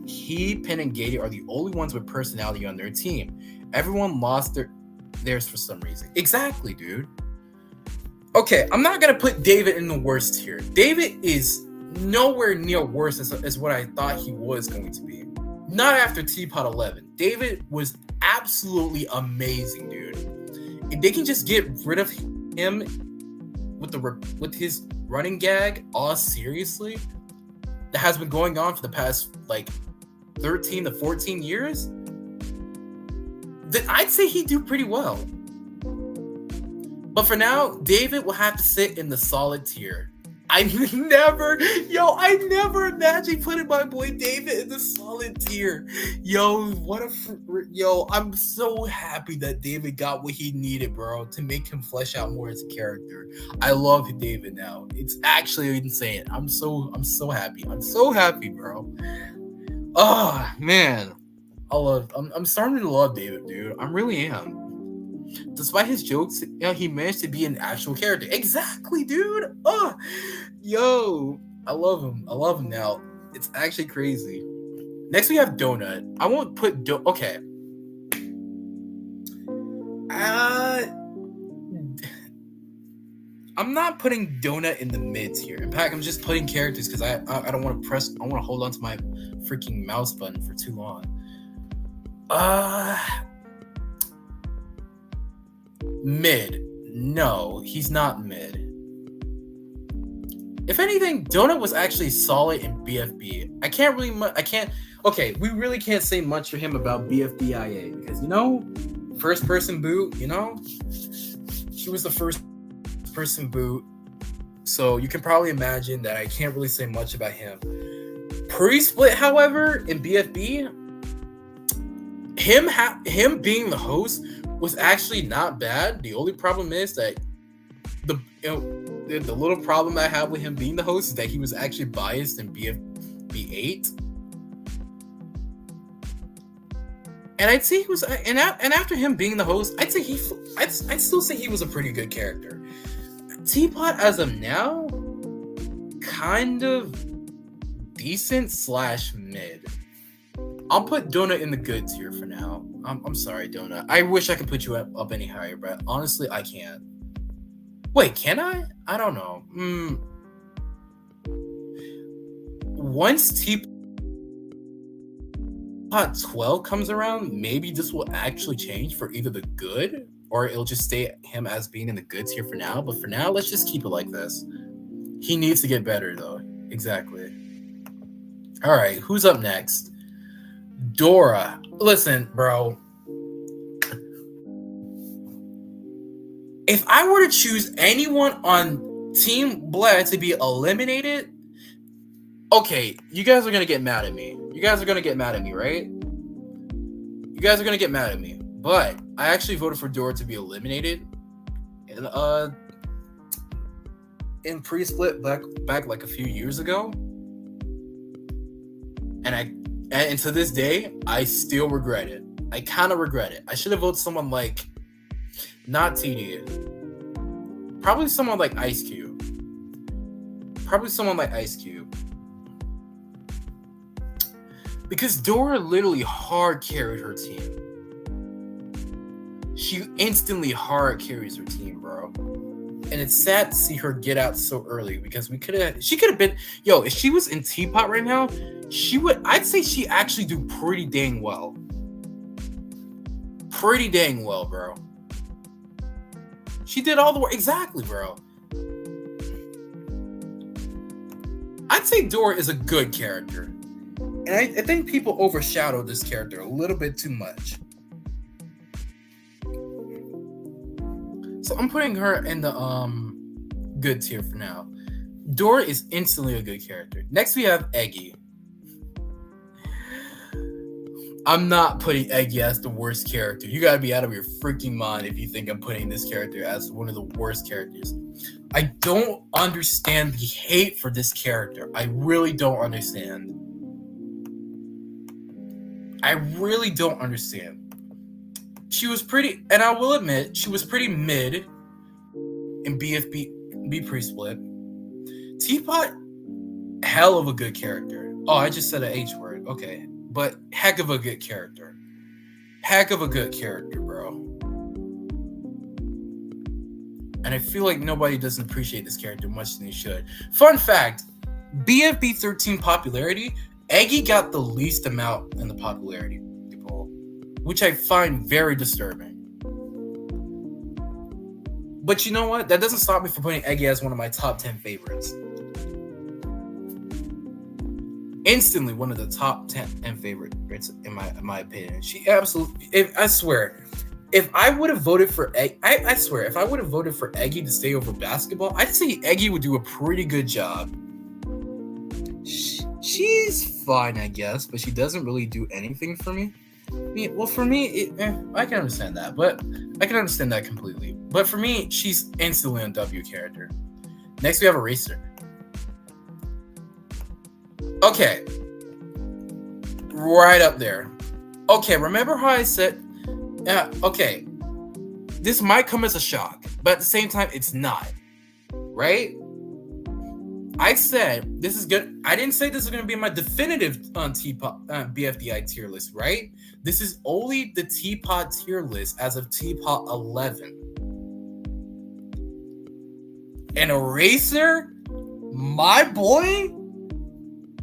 He, Penn, and Gady are the only ones with personality on their team. Everyone lost theirs for some reason. Exactly, dude. Okay, I'm not going to put David in the worst tier. David is nowhere near worse as what I thought he was going to be. Not after Teapot 11. David was absolutely amazing, dude. If they can just get rid of him with his running gag, all seriously, that has been going on for the past 13 to 14 years, then I'd say he'd do pretty well. But for now, David will have to sit in the solid tier. I never imagined putting my boy David in the solid tier. I'm so happy that David got what he needed, bro, to make him flesh out more as a character. I love David now. It's actually insane. I'm so happy. I'm so happy, bro. Oh, man. I'm starting to love David, dude. I really am. Despite his jokes, he managed to be an actual character. Exactly, dude. Oh, I love him. I love him now. It's actually crazy. Next, we have Donut. I won't put okay. I'm not putting Donut in the mid tier. In fact, I'm just putting characters because I don't want to press. I want to hold on to my freaking mouse button for too long. Mid. No, he's not mid. If anything, Donut was actually solid in BFB. We really can't say much for him about BFBIA because, first person boot, he was the first person boot. So you can probably imagine that I can't really say much about him. Pre-split, however, in BFB, him being the host was actually not bad. The only problem is that the little problem I have with him being the host is that he was actually biased in BFB 8. And I'd say he was, and after him being the host, I'd still say he was a pretty good character. Teapot as of now, kind of decent / mid. I'll put Donut in the good tier for now. I'm sorry, Donut. I wish I could put you up any higher, but honestly, I can't. Wait, can I? I don't know. Once Teapot 12 comes around, maybe this will actually change for either the good or it'll just stay him as being in the good tier for now. But for now, let's just keep it like this. He needs to get better, though. Exactly. All right, who's up next? Dora. Listen, bro. If I were to choose anyone on Team Bled to be eliminated, okay, you guys are going to get mad at me. You guys are going to get mad at me, right? You guys are going to get mad at me. But I actually voted for Dora to be eliminated. In pre-split back like a few years ago. And to this day, I still regret it. I kind of regret it. I should have voted someone like, not TD. Probably someone like Ice Cube. Because Dora literally hard carried her team. She instantly hard carries her team, bro. And it's sad to see her get out so early because she could have been, if she was in Teapot right now, I'd say she actually do pretty dang well. Pretty dang well, bro. She did all the work. Exactly, bro. I'd say Dora is a good character. And I think people overshadow this character a little bit too much. So I'm putting her in the good tier for now. Dora is instantly a good character. Next we have Eggy. I'm not putting Eggy as the worst character. You gotta be out of your freaking mind if you think I'm putting this character as one of the worst characters. I don't understand the hate for this character. I really don't understand. I really don't understand. She was pretty, and I will admit, she was pretty mid in BFB pre-split. Teapot, hell of a good character. Oh, I just said an H word. Okay. But heck of a good character. Heck of a good character, bro. And I feel like nobody doesn't appreciate this character much than they should. Fun fact, BFB 13 popularity, Eggy got the least amount in the popularity poll, which I find very disturbing. But you know what? That doesn't stop me from putting Eggy as one of my top 10 favorites. Instantly one of the top 10 favorites in my opinion. She absolutely, I swear, if I would have voted for Eggy, I swear, if I would have voted for Eggy to stay over basketball, I'd say Eggy would do a pretty good job. She's fine, I guess, but she doesn't really do anything for me. Well, for me, I can understand that, but I can understand that completely. But for me, she's instantly a W character. Next, we have Eraser. Okay. Right up there. Okay, remember how I said... okay. This might come as a shock, but at the same time, it's not. Right? I said this is good. I didn't say this is going to be my definitive Teapot BFDI tier list, right? This is only the Teapot tier list as of Teapot 11. And Eraser, my boy,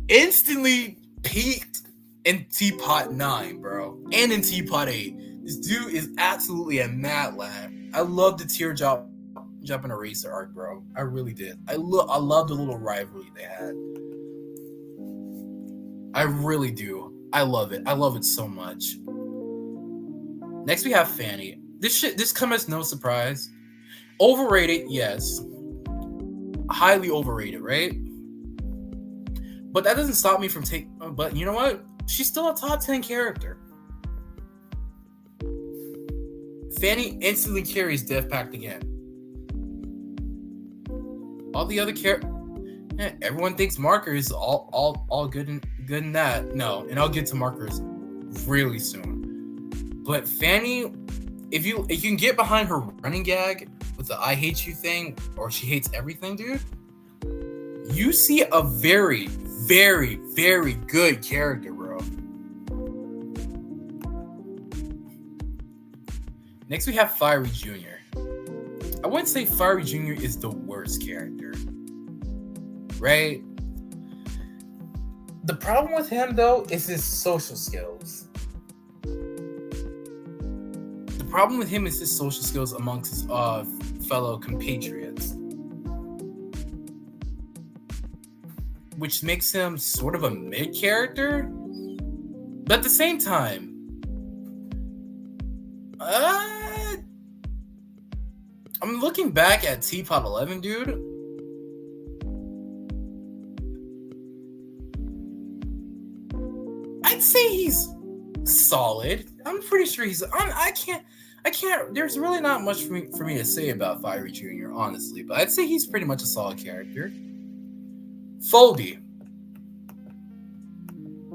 instantly peaked in Teapot 9, bro. And in Teapot 8. This dude is absolutely a mad lad. I love the teardrop and Eraser arc, bro. I really did. I love the little rivalry they had. I really do. I love it. I love it so much. Next we have Fanny. This comes as no surprise. Overrated, yes. Highly overrated, right? But that doesn't stop me from taking... But you know what? She's still a top 10 character. Fanny instantly carries Death Pact again. All the other everyone thinks Marker is all good in that. No, and I'll get to Markers really soon. But Fanny, if you can get behind her running gag with the I hate you thing, or she hates everything, dude, you see a very, very, very good character, bro. Next we have Fiery Jr. I wouldn't say Fiery Jr. is the worst character, right? The problem with him, though, is his social skills. The problem with him is his social skills amongst his fellow compatriots, which makes him sort of a mid character. But at the same time, I'm looking back at Teapot 11, dude. I'd say he's solid. I'm pretty sure he's... I can't... There's really not much for me to say about Fiery Jr., honestly. But I'd say he's pretty much a solid character. Foldy.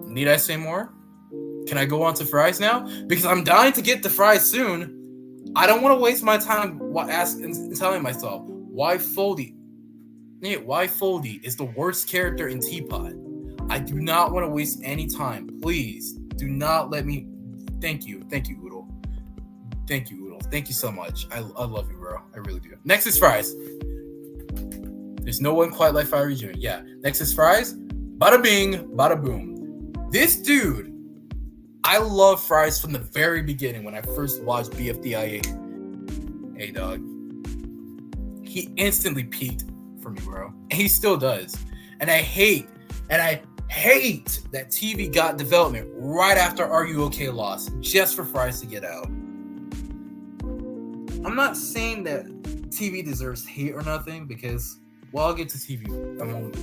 Need I say more? Can I go on to Fries now? Because I'm dying to get to Fries soon. I don't want to waste my time telling myself why Foldy is the worst character in Teapot. I do not want to waste any time. Please do not let me. Thank you, Oodle. Thank you, Oodle. Thank you so much. I love you, bro. I really do. Next is Fries. There's no one quite like Fiery Jr. Yeah. Next is Fries. Bada bing, bada boom. This dude. I love Fries from the very beginning when I first watched BFDI 8. Hey, dog. he instantly peaked for me, bro. And he still does. And I hate that TV got development right after Are You OK lost, just for Fries to get out. I'm not saying that TV deserves hate or nothing, because, well, I'll get to TV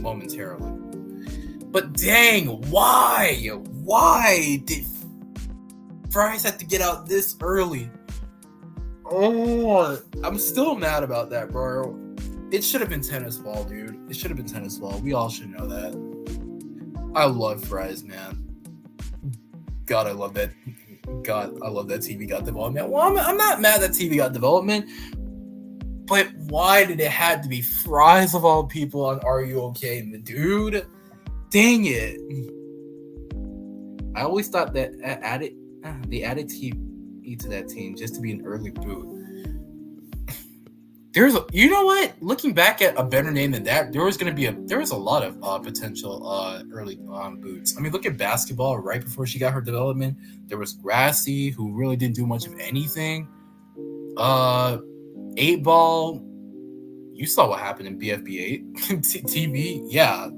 momentarily. But dang, why? Why did Fries have to get out this early? Oh, I'm still mad about that, bro. It should have been tennis ball, dude. It should have been tennis ball. We all should know that. I love Fries, man. God, I love that. God, I love that TV got development. Well, I'm not mad that TV got development, but why did it have to be Fries of all people on Are You OK? Dude, dang it. I always thought that they added TV to that team just to be an early boot. You know what? Looking back at a better name than that, there was a lot of potential early boots. I mean, look at basketball. Right before she got her development, there was Grassy, who really didn't do much of anything. 8 Ball. You saw what happened in BFB8. TV, yeah.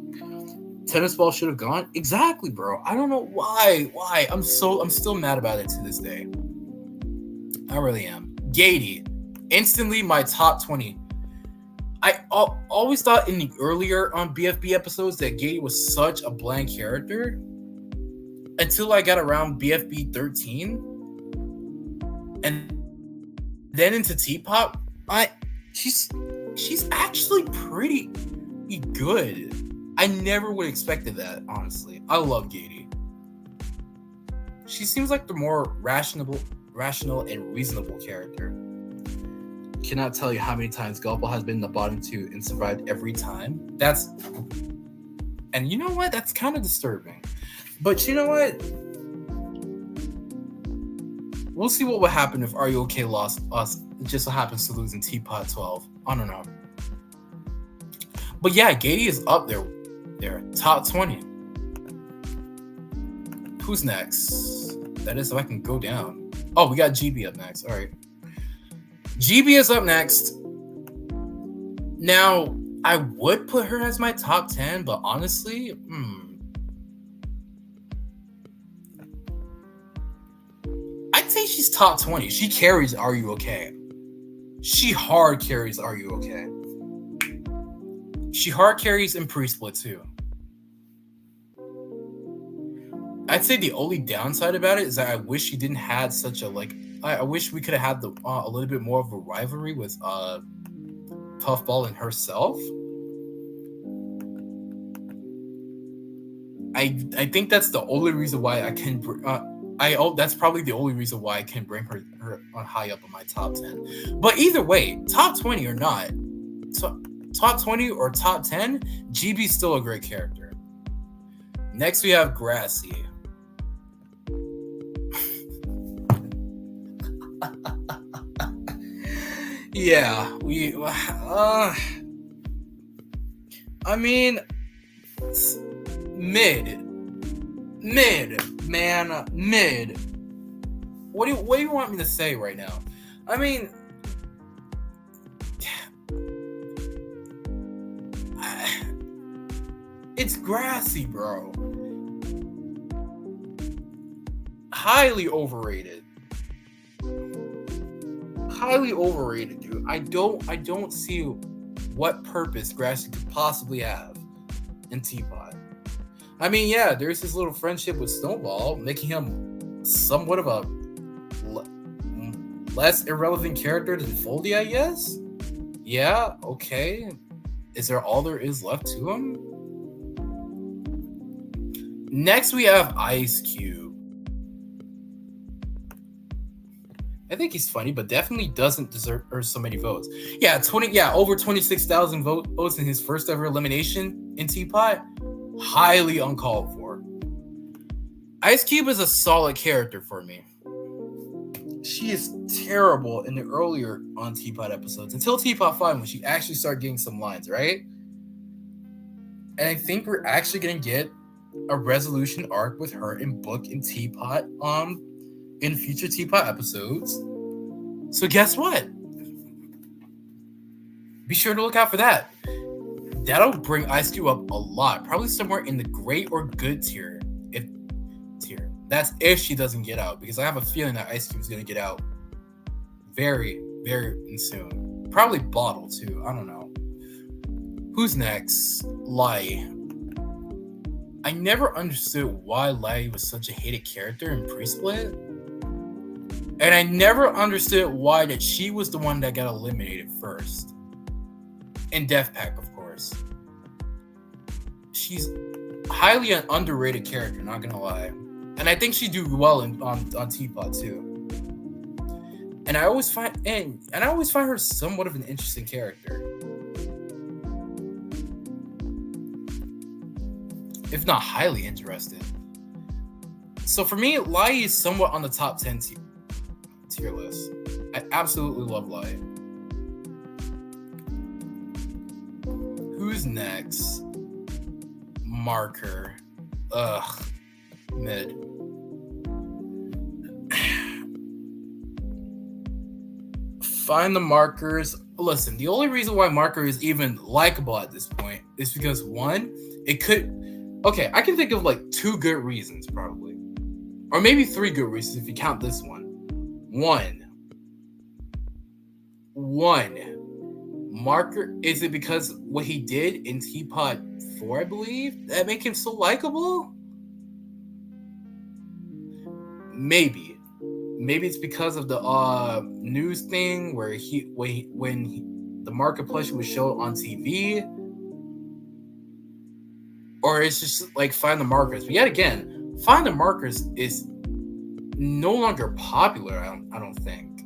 Tennis ball should have gone. Exactly, bro. I don't know why. I'm still mad about it to this day. I really am. Gady. Instantly my top 20. I always thought in the earlier BFB episodes that Gady was such a bland character until I got around BFB 13 and then into Teapot. She's actually pretty good. I never would have expected that, honestly. I love Gady. She seems like the more rational and reasonable character. Cannot tell you how many times Gulpal has been in the bottom 2 and survived every time. And you know what? That's kind of disturbing. But you know what? We'll see what would happen if Are You OK lost us. It just so happens to lose in Teapot 12. I don't know. But yeah, Gady is up there. Top 20. Who's next? That is, if I can go down. Oh, we got GB up next. All right. GB is up next. Now, I would put her as my top 10, but honestly, I'd say she's top 20. She carries Are You OK? She hard carries Are You OK? She hard carries in pre-split too. I'd say the only downside about it is that I wish she didn't have such a I wish we could have had a little bit more of a rivalry with Puffball and herself. I think that's the only reason why I can. That's probably the only reason why I can bring her on high up on my top 10. But either way, top 20 or not, top 20 or top 10, GB's still a great character. Next we have Grassy. Yeah, I mean, mid. What do you want me to say right now? I mean, it's Grassy, bro. Highly overrated, dude. I don't see what purpose Grassy could possibly have in Teapot. I mean, yeah, there's this little friendship with Snowball, making him somewhat of a less irrelevant character than Foldy, I guess. Yeah, okay. Is there all there is left to him? Next, we have Ice Cube. I think he's funny, but definitely doesn't deserve so many votes. Yeah, over 26,000 votes in his first ever elimination in Teapot. Highly uncalled for. Ice Cube is a solid character for me. She is terrible in the earlier on Teapot episodes until Teapot 5 when she actually started getting some lines, right? And I think we're actually gonna get a resolution arc with her in Book and Teapot in future Teapot episodes. So guess what? Be sure to look out for that. That'll bring Ice Cube up a lot, probably somewhere in the great or good tier. If tier, that's if she doesn't get out, because I have a feeling that Ice Cube's gonna get out very, very soon. Probably Bottle too. I don't know. Who's next? Lai. I never understood why Lai was such a hated character in Pre-Split. And I never understood why that she was the one that got eliminated first. In Death Pack, of course. She's highly an underrated character, not gonna lie. And I think she do well on Teapot too. And I always find her somewhat of an interesting character. If not highly interested. So for me, Lai is somewhat on the top 10 tier list. I absolutely love Lai. Who's next? Marker. Ugh. Mid. Find the Markers. Listen, the only reason why Marker is even likable at this point is because, one, it could... Okay, I can think of like 2 good reasons, probably. Or maybe 3 good reasons if you count this one. One. Marker, is it because what he did in Teapot 4, I believe, that make him so likable? Maybe it's because of the news thing where the Marker plushie was shown on TV. Or it's just like Find the Markers. But yet again, Find the Markers is no longer popular, I don't think.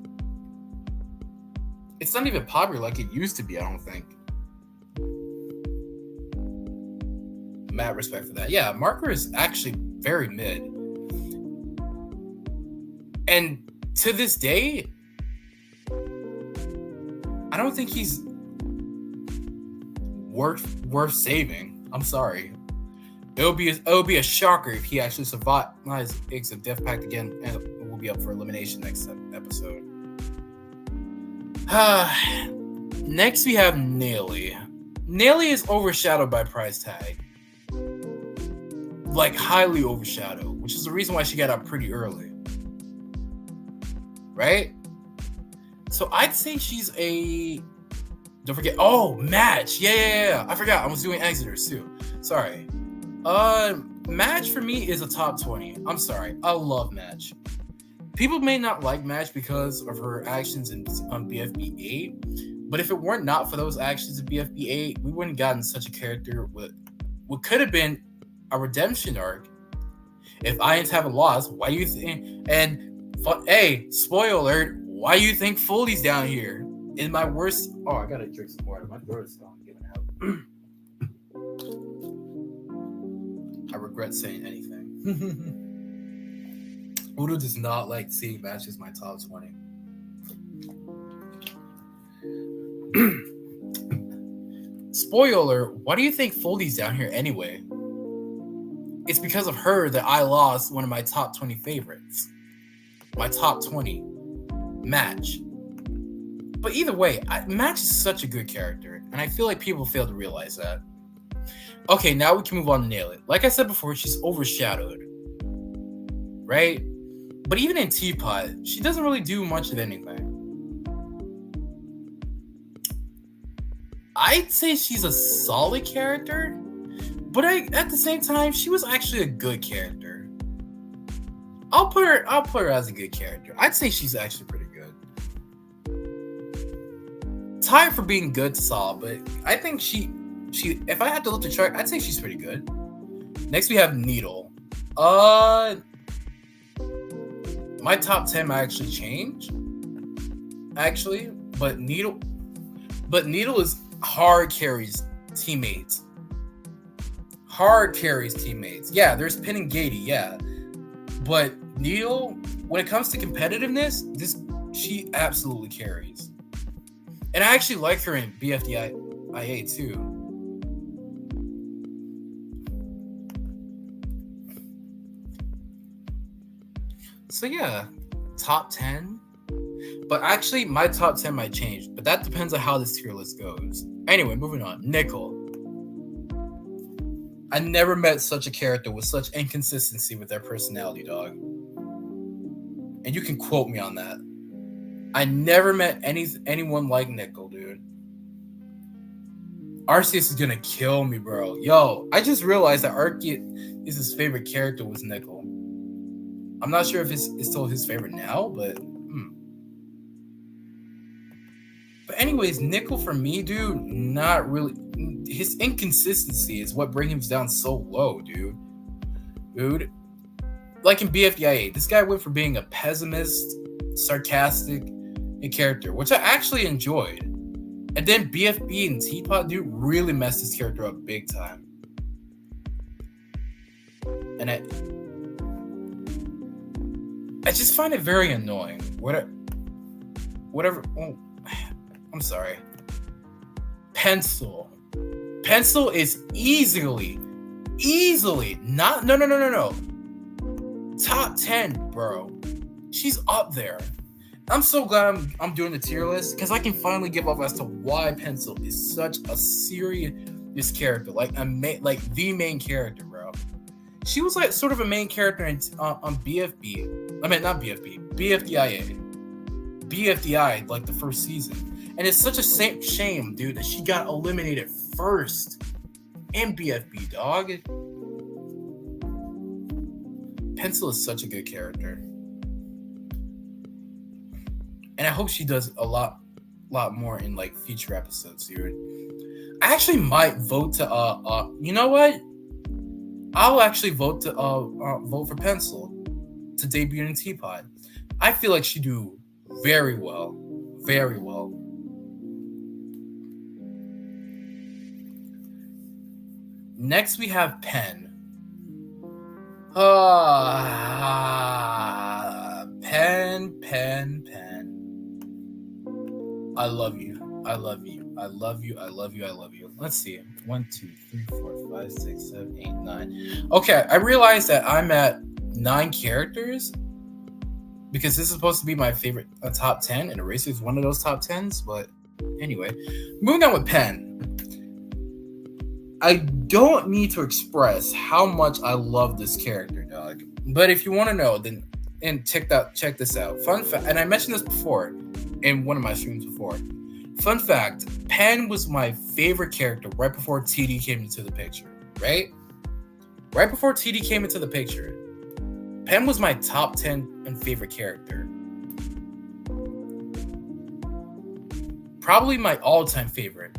It's not even popular like it used to be, I don't think. Mad respect for that. Yeah, Marker is actually very mid. And to this day, I don't think he's worth saving. I'm sorry. It would be a shocker if he actually survives exit Death Pact again, and will be up for elimination next episode. Next we have Naily. Naily is overshadowed by Prize Tag. Like highly overshadowed, which is the reason why she got out pretty early. Right? So I'd say she's a... Don't forget... Oh, Match! Yeah. I forgot. I was doing Exiters too. Sorry. Match for me is a top 20. I'm sorry. I love Match. People may not like Match because of her actions on BFB 8, but if it weren't not for those actions in BFB 8, we wouldn't gotten such a character with what could have been a redemption arc. If Ions haven't lost, why do you think... Hey, spoiler alert, why do you think Foley's down here? In my worst... Oh, I gotta drink some water. My throat is not giving out. I regret saying anything. Udo does not like seeing matches my top 20. Spoiler, why do you think Foley's down here anyway? It's because of her that I lost one of my top 20 favorites. My top 20. Match. But either way, Match is such a good character, and I feel like people fail to realize that. Okay, now we can move on to Nail It. Like I said before, she's overshadowed. Right? But even in Teapot, she doesn't really do much of anything. I'd say she's a solid character, but at the same time, she was actually a good character. I'll put her as a good character. I'd say she's actually pretty good. Tied for being good to solid, but I think she if I had to look at the chart, I'd say she's pretty good. Next we have Needle. My top 10 might actually change. But Needle is hard carries teammates. Yeah, there's Pin and Gady, yeah. But Needle, when it comes to competitiveness, she absolutely carries. And I actually like her in BFDIA too. So yeah, top 10. But actually, my top 10 might change. But that depends on how this tier list goes. Anyway, moving on. Nickel. I never met such a character with such inconsistency with their personality, dog. And you can quote me on that. I never met anyone like Nickel, dude. Arceus is gonna kill me, bro. Yo, I just realized that Arceus' favorite character was Nickel. I'm not sure if it's still his favorite now, but But anyways, Nickel for me, dude, not really. His inconsistency is what brings him down so low, dude. Dude, like in BFDIA, this guy went from being a pessimist, sarcastic character, which I actually enjoyed. And then BFB and Teapot, dude, really messed his character up big time. And I just find it very annoying. Whatever. Oh, I'm sorry. Pencil is easily not. No. Top 10, bro. She's up there. I'm so glad I'm doing the tier list because I can finally give up as to why Pencil is such a serious character, like the main character, bro. She was like sort of a main character on BFB. I mean, not BFB, BFDI, like the first season. And it's such a shame, dude, that she got eliminated first in BFB, dog. Pencil is such a good character. And I hope she does a lot more in like future episodes, dude. I actually might vote to you know what? I'll actually vote to vote for Pencil to debut in Teapot. I feel like she do very well. Very well. Next we have Pen. Pen. I love you. Let's see. 1, 2, 3, 4, 5, 6, 7, 8, 9. Okay, I realized that I'm at 9 characters because this is supposed to be my favorite top 10, and Eraser is one of those top 10s. But anyway, moving on with Pen. I don't need to express how much I love this character, dog. But if you want to know, then check this out. Fun fact, and I mentioned this before in one of my streams before. Fun fact, Pen was my favorite character right before TD came into the picture, right? Right before TD came into the picture, Pen was my top 10 and favorite character. Probably my all-time favorite.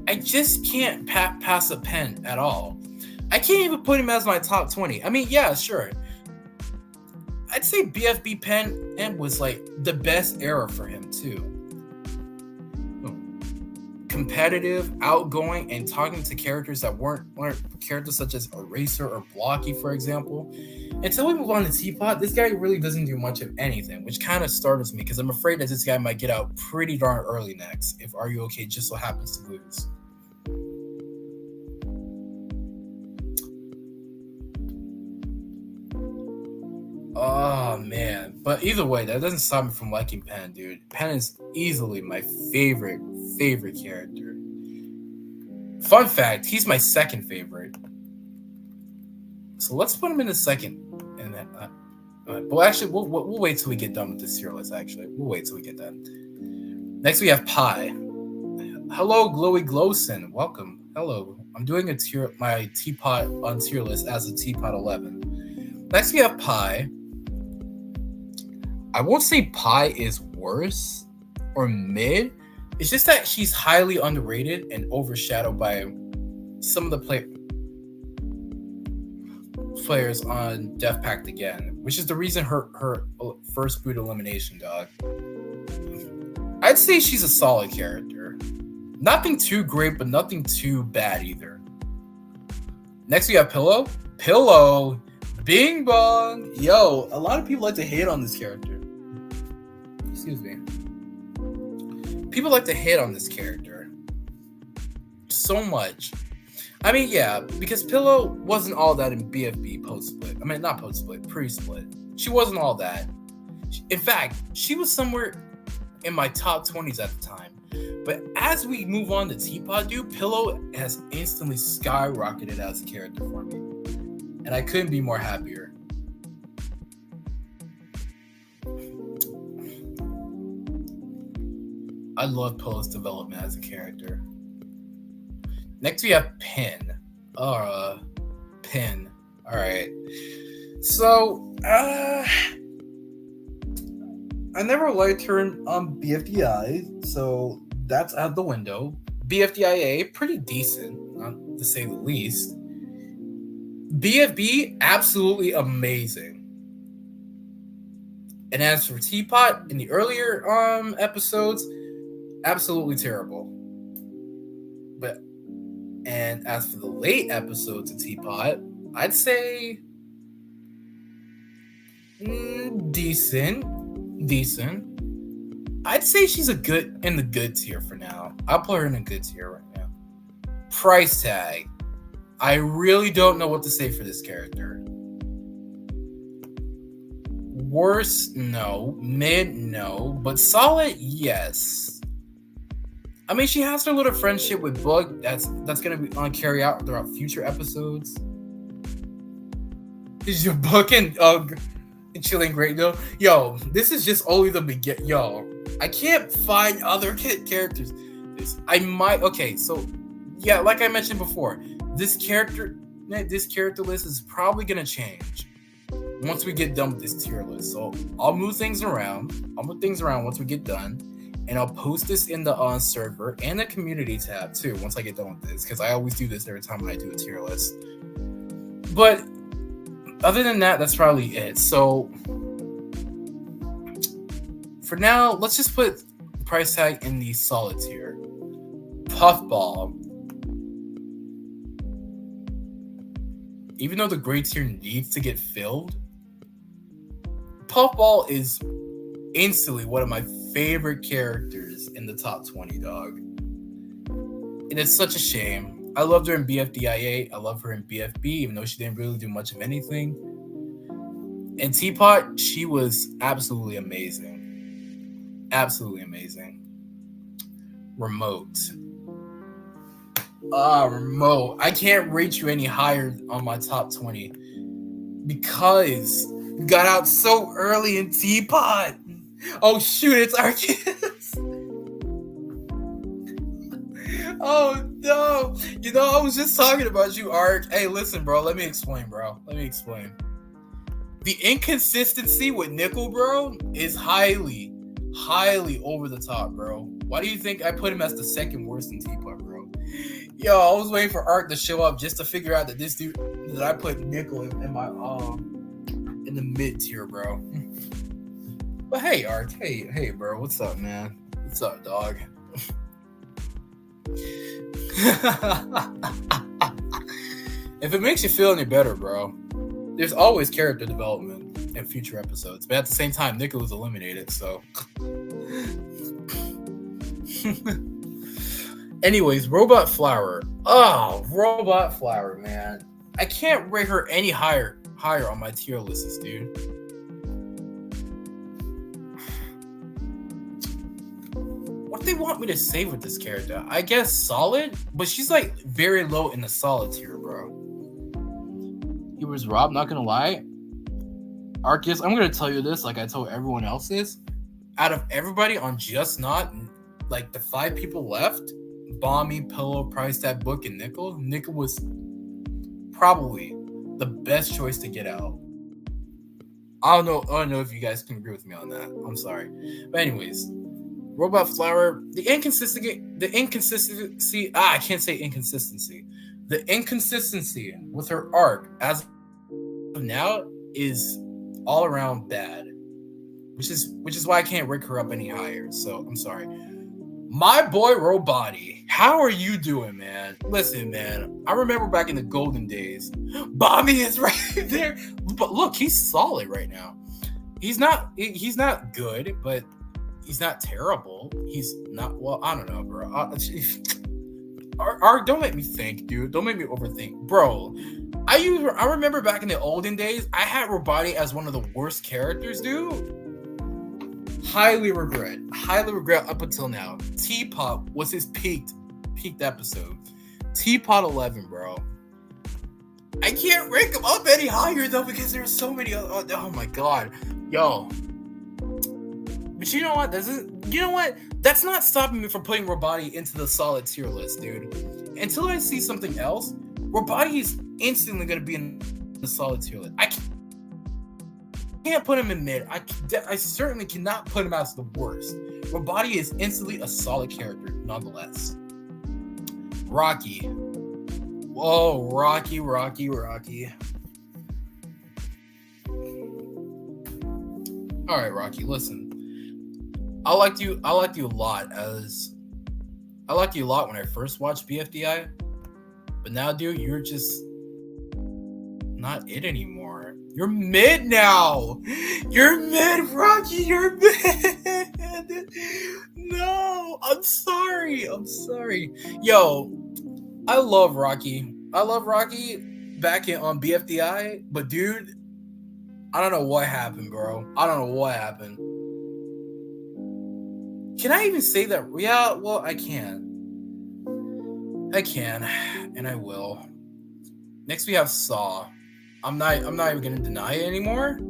I just can't pass a Pen at all. I can't even put him as my top 20. I mean, yeah, sure. I'd say BFB Pen was like the best era for him too. Competitive, outgoing, and talking to characters that weren't characters such as Eraser or Blocky, for example. Until we move on to Teapot, this guy really doesn't do much of anything, which kind of startles me because I'm afraid that this guy might get out pretty darn early next if Are You Okay just so happens to lose. Oh man, but either way, that doesn't stop me from liking Pen, dude. Pen is easily my favorite character. Fun fact, he's my second favorite. So let's put him in the second, and then. Well, actually, we'll wait till we get done with this tier list. Actually, we'll wait till we get done. Next, we have Pi. Hello, Glowy Glowson. Welcome. Hello. I'm doing my Teapot on tier list as a Teapot 11. Next, we have Pi. I won't say Pi is worse or mid. It's just that she's highly underrated and overshadowed by some of the players on Death Pact again, which is the reason her first boot elimination, dog. I'd say she's a solid character. Nothing too great, but nothing too bad either. Next, we have Pillow. Pillow. Bing bong. Yo, a lot of people like to hate on this character. Excuse me. People like to hate on this character so much. I mean, yeah, because Pillow wasn't all that in BFB post-split. I mean, not post-split, pre-split. She wasn't all that. In fact, she was somewhere in my top 20s at the time. But as we move on to Teapot, dude, Pillow has instantly skyrocketed as a character for me. And I couldn't be more happier. I love Pillow's development as a character. Next we have Pin. Pin. Alright. So, I never liked her on BFDI, so that's out the window. BFDIA, pretty decent, not to say the least. BFB, absolutely amazing. And as for Teapot, in the earlier episodes, absolutely terrible. And as for the late episodes of Teapot, I'd say decent. I'd say she's in the good tier for now. I'll put her in a good tier right now. Price tag. I really don't know what to say for this character. Worse, no. Mid, no. But solid, yes. I mean, she has her little friendship with Bug that's gonna be on carry out throughout future episodes. Is your Bug and chilling great though? Yo, this is just only the beginning. Yo, I can't find other characters. Okay, so yeah, like I mentioned before, this character list is probably gonna change once we get done with this tier list. So I'll move things around. Once we get done. And I'll post this in the server and the community tab too once I get done with this, because I always do this every time I do a tier list. But other than that, that's probably it. So for now, let's just put the price tag in the solid tier. Puffball. Even though the gray tier needs to get filled, Puffball is instantly one of my favorite characters in the top 20, dog. And it's such a shame. I loved her in BFDIA. I love her in BFB, even though she didn't really do much of anything. In Teapot, she was absolutely amazing. Absolutely amazing. Remote. Remote. I can't rate you any higher on my top 20 because you got out so early in Teapot. Oh shoot, it's Arceus. Oh no. You know, I was just talking about you, Arc. Hey, listen, bro. Let me explain. The inconsistency with Nickel, bro, is highly over the top, bro. Why do you think I put him as the second worst in Teapot, bro? Yo, I was waiting for Arc to show up just to figure out that this dude, that I put Nickel in my in the mid tier, bro. But hey, Arc, hey, bro, what's up, man? What's up, dog? If it makes you feel any better, bro, there's always character development in future episodes. But at the same time, Nickel was eliminated, so. Anyways, Robot Flower. Oh, Robot Flower, man. I can't rate her any higher on my tier lists, dude. What do they want me to say with this character? I guess solid, but she's like very low in the solid tier, bro. He was Rob, not gonna lie. Arceus, I'm gonna tell you this like I told everyone else this. Out of everybody on Just Not, like the 5 people left, Bomby, Pillow, Price Tag, Book, and Nickel was probably the best choice to get out. I don't know if you guys can agree with me on that. I'm sorry. But anyways, Robot Flower, the inconsistency, I can't say inconsistency. The inconsistency with her arc as of now is all around bad. Which is why I can't rank her up any higher. So I'm sorry. My boy Roboti, how are you doing, man? Listen, man, I remember back in the golden days. Bomby is right there. But look, he's solid right now. He's not good, but he's not terrible. He's not, well, I don't know, bro. Don't make me think, dude. Don't make me overthink. Bro, I remember back in the olden days, I had Robotty as one of the worst characters, dude. Highly regret up until now. Teapot was his peaked episode. Teapot 11, bro. I can't rank him up any higher though because there's so many. Oh my god, yo. But you know what? That's not stopping me from putting Robotty into the solid tier list, dude. Until I see something else, Robotty is instantly going to be in the solid tier list. I can't put him in mid. I certainly cannot put him as the worst. Robotty is instantly a solid character, nonetheless. Rocky. Whoa, Rocky. All right, Rocky, listen. I liked you a lot when I first watched BFDI, but now, dude, you're just not it anymore. You're mid now. You're mid, Rocky. You're mid. No, I'm sorry. Yo, I love Rocky back on BFDI, but dude, I don't know what happened, bro. Can I even say that? Yeah, well, I can, and I will. Next, we have Saw. I'm not even gonna deny it anymore.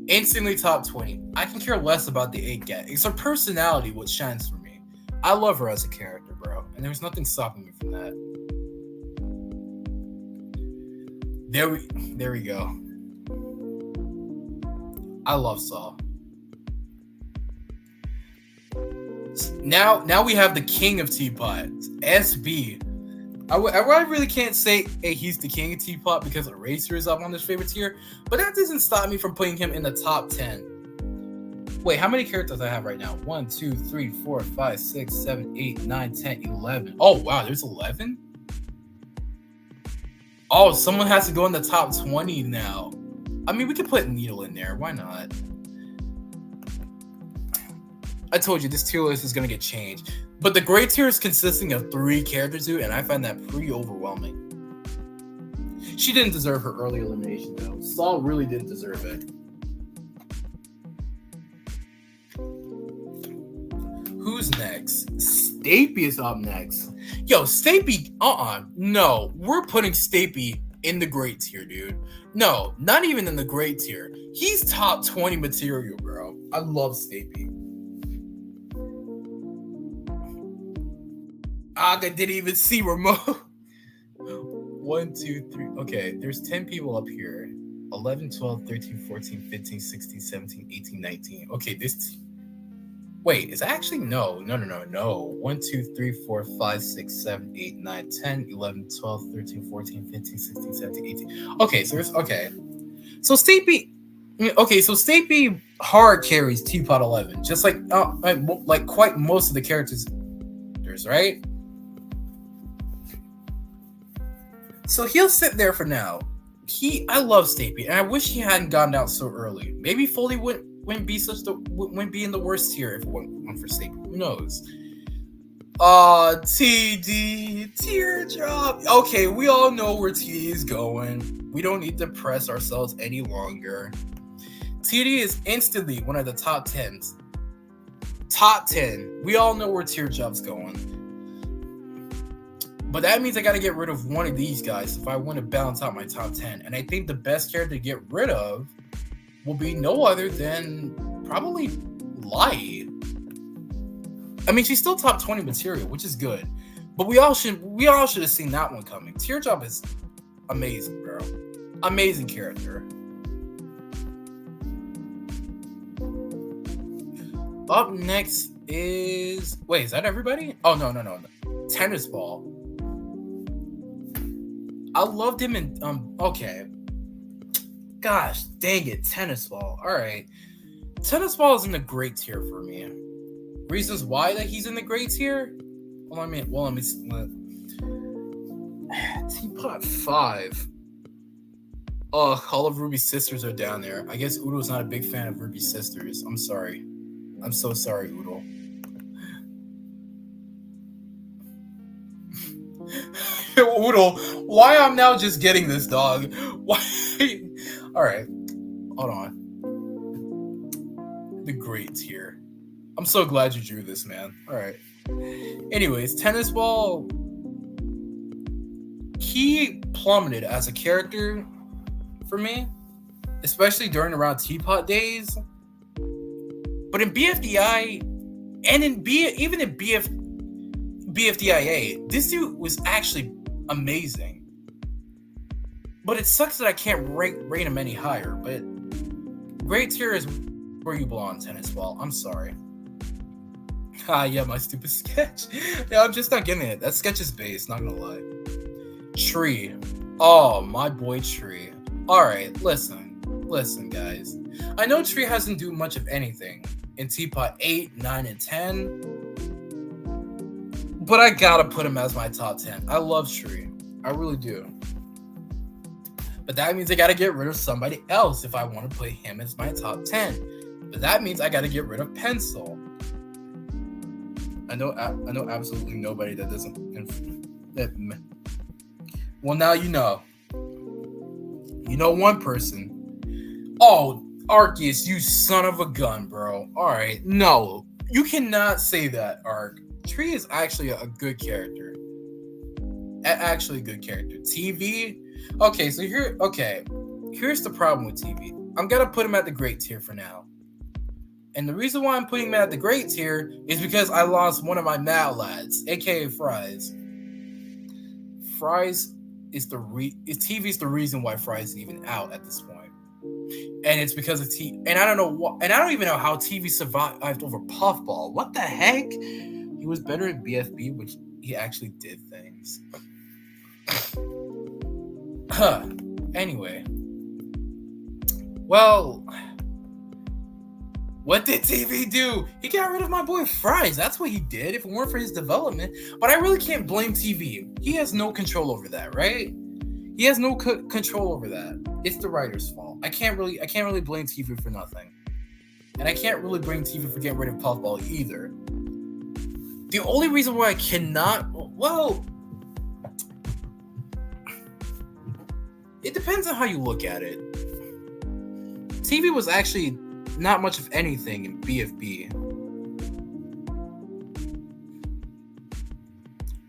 Instantly top 20. I can care less about the 8 get. It's her personality what shines for me. I love her as a character, bro, and there's nothing stopping me from that. There we go. I love Saw. Now we have the king of Teapot, SB. I really can't say, hey, he's the king of Teapot because Eraser is up on this favorite tier, but that doesn't stop me from putting him in the top 10. Wait, how many characters I have right now? 1, 2, 3, 4, 5, 6, 7, 8, 9, 10, 11. Oh, wow, there's 11? Oh, someone has to go in the top 20 now. I mean, we could put Needle in there. Why not? I told you this tier list is going to get changed. But the gray tier is consisting of 3 characters, dude, and I find that pretty overwhelming. She didn't deserve her early elimination, though. Saul really didn't deserve it. Who's next? Stapy is up next. Yo, Stapy, no. We're putting Stapy in the great tier, dude. No, not even in the great tier. He's top 20 material, bro. I love Stapy. I didn't even see remote. 1, 2, 3. Okay, there's 10 people up here. 11, 12, 13, 14, 15, 16, 17, 18, 19. Okay, this... Wait, is that actually... No. 1, 2, 3, 4, 5, 6, 7, 8, 9, 10, 11, 12, 13, 14, 15, 16, 17, 18. Okay, so there's... Okay. So Stapy... Okay, so Stapy hard carries Teapot 11. Just like quite most of the characters, right? So he'll sit there for now. I love Stapy, and I wish he hadn't gotten out so early. Maybe Foley wouldn't be in the worst tier if it went for Stapy. Who knows? TD Teardrop. Okay, we all know where TD is going. We don't need to press ourselves any longer. TD is instantly one of the top 10s. Top 10. We all know where Teardrop's going. But that means I got to get rid of one of these guys if I want to balance out my top 10. And I think the best character to get rid of will be no other than probably Lai. I mean, she's still top 20 material, which is good. But we all should have seen that one coming. Teardrop is amazing, bro. Amazing character. Up next is... Wait, is that everybody? Oh, no. Tennis Ball. I loved him in... Okay. Gosh, dang it. Tennis Ball. All right. Tennis Ball is in the great tier for me. Reasons why that he's in the great tier? Let me... Teapot 5. All of Ruby's sisters are down there. I guess Udo's not a big fan of Ruby's sisters. I'm sorry. I'm so sorry, Udo. Oodle, why I'm now just getting this dog? Why? All right, hold on. The great tier. I'm so glad you drew this, man. All right. Anyways, Tennis Ball. He plummeted as a character for me, especially during around Teapot days. But in BFDI and even in BFDIA, this dude was actually amazing. But it sucks that I can't rate him any higher. But great tier is where you belong, Tennis Ball. I'm sorry. Yeah, my stupid sketch. Yeah, I'm just not getting it. That sketch is base, not gonna lie. Tree. Oh, my boy Tree. Alright, listen, guys. I know Tree hasn't do much of anything in Teapot 8, 9, and 10. But I gotta put him as my top 10. I love Tree. I really do. But that means I gotta get rid of somebody else if I want to put him as my top 10. But that means I gotta get rid of Pencil. I know absolutely nobody that doesn't. Well, now you know. You know one person. Oh, Arceus, you son of a gun, bro. All right, no, you cannot say that, Arc. Tree is actually a good character. Actually a good character. TV. Okay, so here's the problem with TV. I'm gonna put him at the great tier for now. And the reason why I'm putting him at the great tier is because I lost one of my mad lads, aka Fries. Fries is TV's the reason why Fries is even out at this point. And it's because of and I don't know what, and I don't even know how TV survived over Puffball. What the heck? He was better at BFB, which he actually did things. Anyway. Well, what did TV do? He got rid of my boy Fries. That's what he did if it weren't for his development. But I really can't blame TV. He has no control over that, right? He has no control over that. It's the writer's fault. I can't really blame TV for nothing. And I can't really blame TV for getting rid of Puffball either. The only reason why I cannot, well, it depends on how you look at it. TV was actually not much of anything in BFB.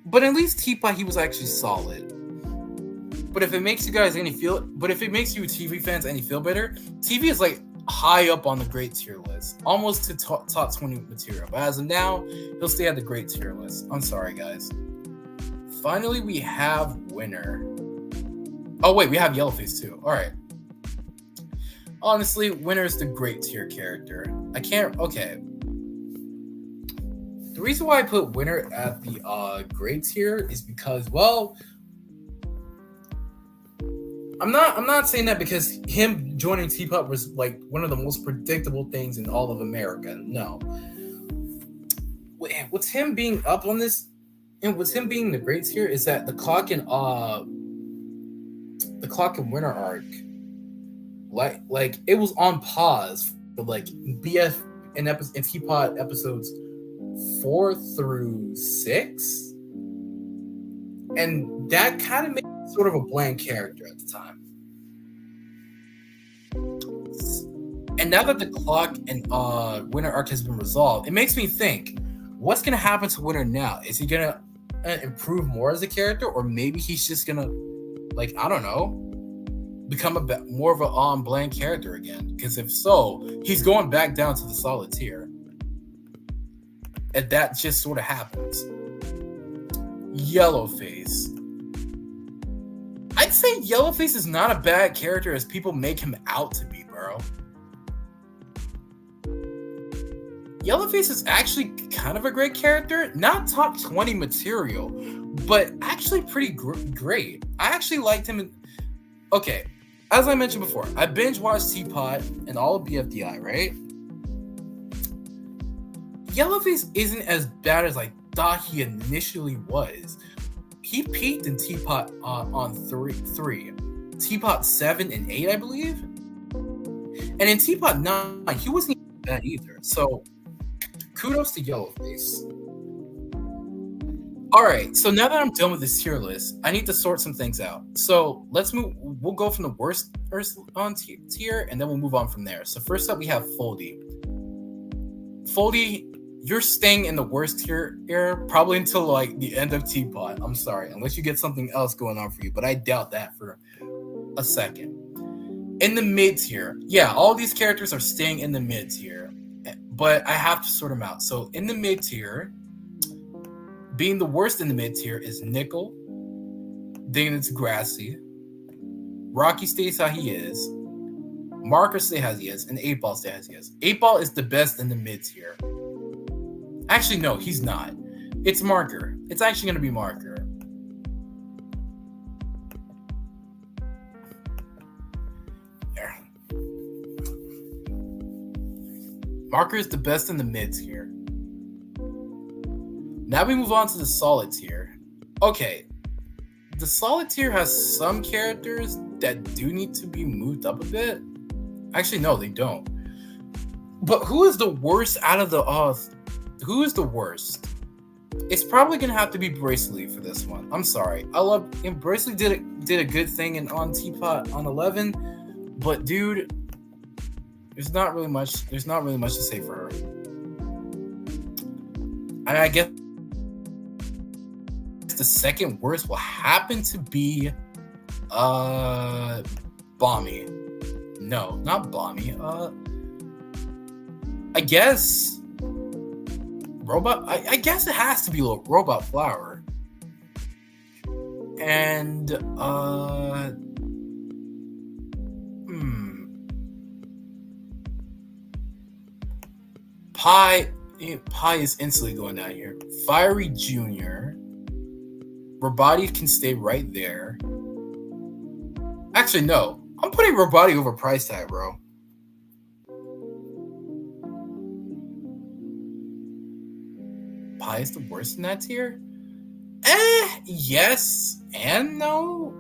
But at least Teapot, he was actually solid. But if it makes you guys TV fans any feel better, TV is like high up on the great tier list, almost to top 20 material. But as of now, he'll stay at the great tier list. I'm sorry, guys. Finally, we have winner. Oh wait, we have Yellowface too. All right. Honestly, winner is the great tier character. Okay. The reason why I put winner at the great tier is because, well, I'm not saying that because him joining Teapot was like one of the most predictable things in all of America. No. What's him being up on this, and what's him being the great tier is that the clock and winner arc, like it was on pause for like BF and Teapot episodes 4 through 6, and that kind of made sort of a bland character at the time. And now that the clock and winner arc has been resolved, it makes me think, what's gonna happen to winner now? Is he gonna improve more as a character, or maybe he's just gonna, like, I don't know, become more of a bland character again? Because if so, he's going back down to the solid tier, and that just sort of happens. Yellowface. I'd say Yellowface is not a bad character as people make him out to be, bro. Yellowface is actually kind of a great character. Not top 20 material, but actually pretty great. I actually liked him. Okay, as I mentioned before, I binge watched Teapot and all of BFDI, right? Yellowface isn't as bad as I thought he initially was. He peaked in Teapot on 3, Teapot 7 and 8, I believe. And in Teapot 9, he wasn't even bad either. So, kudos to Yellowface. All right, so now that I'm done with this tier list, I need to sort some things out. So let's move. We'll go from the worst on tier, and then we'll move on from there. So first up, we have Foldy. Foldy, you're staying in the worst tier era probably until like the end of Teapot. I'm sorry, unless you get something else going on for you, but I doubt that for a second. In the mid tier, yeah, all these characters are staying in the mid tier, but I have to sort them out. So in the mid tier, being the worst in the mid tier is Nickel. Then it's Grassy. Rocky stays how he is. Marker stays as he is, and 8-Ball stays as he is. 8-Ball is the best in the mid tier. Actually, no, he's not. It's Marker. It's actually going to be Marker. There. Marker is the best in the mid tier. Now we move on to the solid tier. Okay, the solid tier has some characters that do need to be moved up a bit. Actually, no, they don't. But who is the worst out of the who is the worst? It's probably gonna have to be Braceley for this one. I'm sorry. And Braceley did a good thing on Teapot on 11, but dude, there's not really much to say for her. And I guess the second worst will happen to be Bommy. No, not Bommy. I guess Robot. I guess it has to be Robot Flower. And Pie is instantly going down here. Fiery Jr. Robati can stay right there. Actually, no. I'm putting Robati over Price Tag, bro. Pie is the worst in that tier? Yes and no.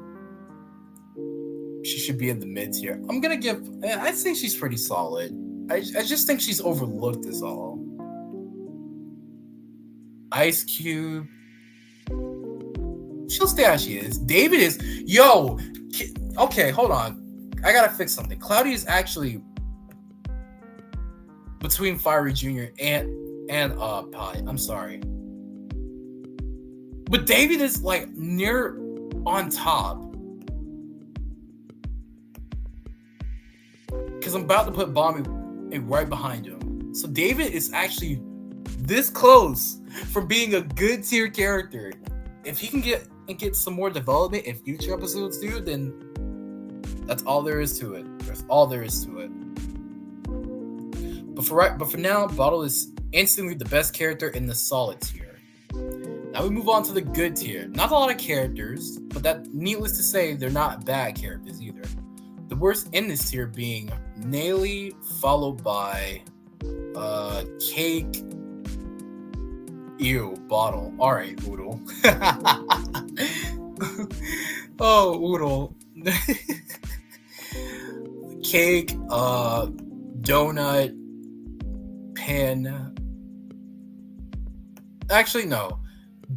She should be in the mid tier. I'm gonna give. I'd say she's pretty solid. I just think she's overlooked is all. Ice Cube. She'll stay as she is. David is. Yo. Okay, hold on. I gotta fix something. Cloudy is actually between Fiery Jr. and Pie. I'm sorry. But David is like near on top. Because I'm about to put Bomby right behind him. So David is actually this close from being a good tier character. If he can get some more development in future episodes, dude, then that's all there is to it. That's all there is to it. But for now, Bottle is instantly the best character in the solid tier. Now we move on to the good tier. Not a lot of characters, but that needless to say, they're not bad characters either. The worst in this tier being Naily, followed by Cake. Ew, Bottle. Alright, Oodle. Oh, Oodle. Cake, Donut, Pen. Actually, no.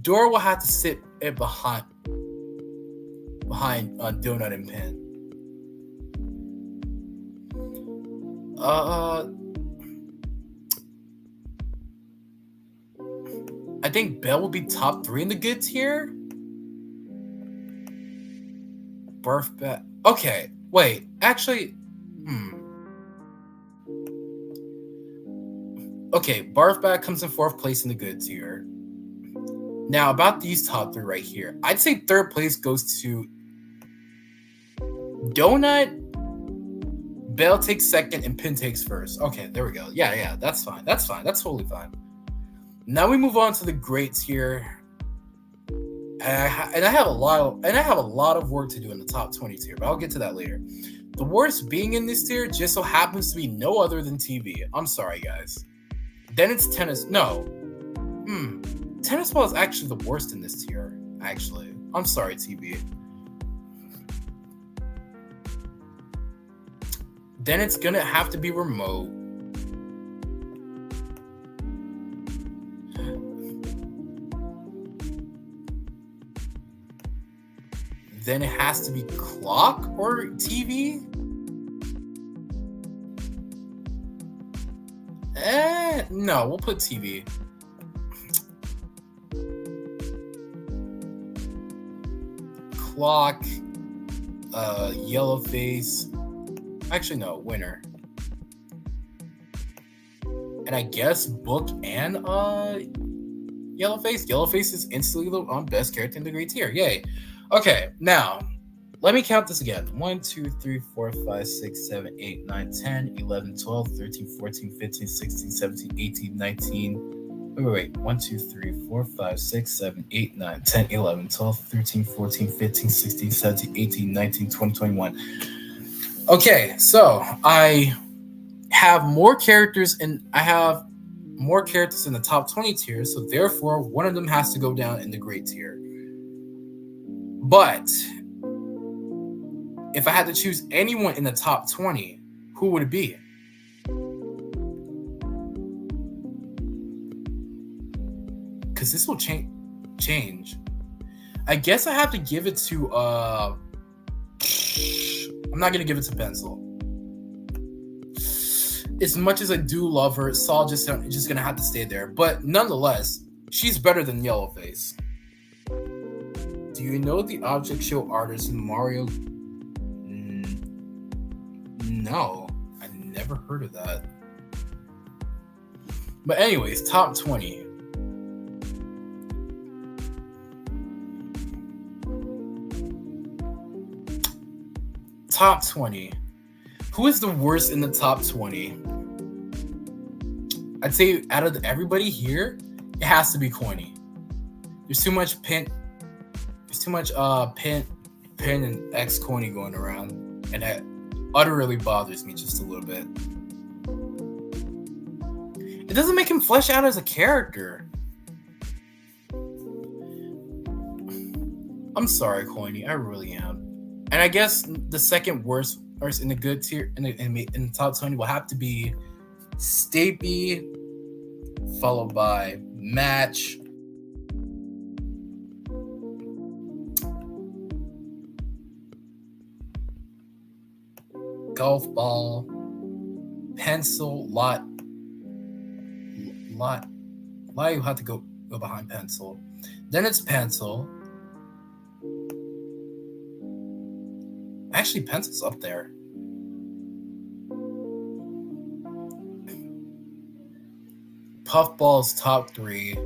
Dora will have to sit behind Donut and Pen. I think Belle will be top 3 in the good tier. Barf Bat. Okay, wait. Actually, Okay, Barf Bat comes in 4th place in the good tier. Now, about these top 3 right here, I'd say 3rd place goes to Donut. Belle takes 2nd and Pin takes 1st. Okay, there we go. Yeah, that's fine. That's totally fine. Now we move on to the great tier. And I have a lot of work to do in the top 20 tier, but I'll get to that later. The worst being in this tier just so happens to be no other than TV. I'm sorry, guys. Then it's Tennis. No. Tennis Ball is actually the worst in this tier, actually. I'm sorry, TV. Then it's gonna have to be Remote. then it has to be clock or TV. No, we'll put TV. Clock, yellow face. Actually, no, winner. And I guess book and yellow face. Yellow face is instantly the best character in the great tier. Yay. Okay, now let me count this again. 1, 2, 3, 4, 5, 6, 7, 8, 9, 10, 11, 12, 13, 14, 15, 16, 17, 18, 19. Wait. 1, 2, 3, 4, 5, 6, 7, 8, 9, 10, 11, 12, 13, 14, 15, 16, 17, 18, 19, 20, 21. Okay, so I have more characters in the top 20 tier, so therefore one of them has to go down in the great tier. But if I had to choose anyone in the top 20, who would it be? Because this will change. I guess I have to give it to I'm not gonna give it to Pencil. As much as I do love her, Saul just gonna have to stay there. But nonetheless, she's better than Yellowface. Do you know the object show artist in Mario? No, I never heard of that. But anyways, top 20. Top 20. Who is the worst in the top 20? I'd say out of everybody here, it has to be Coiny. There's too much Pin and X Coiny going around, and that utterly bothers me just a little bit. It doesn't make him flesh out as a character. I'm sorry, Coiny. I really am. And I guess the second worst in the good tier in the top 20 will have to be Stapy, followed by Match, Golf Ball, Pencil, Lot. You have to go behind Pencil. Then it's Pencil. Actually, Pencil's up there. Puffball's top 3.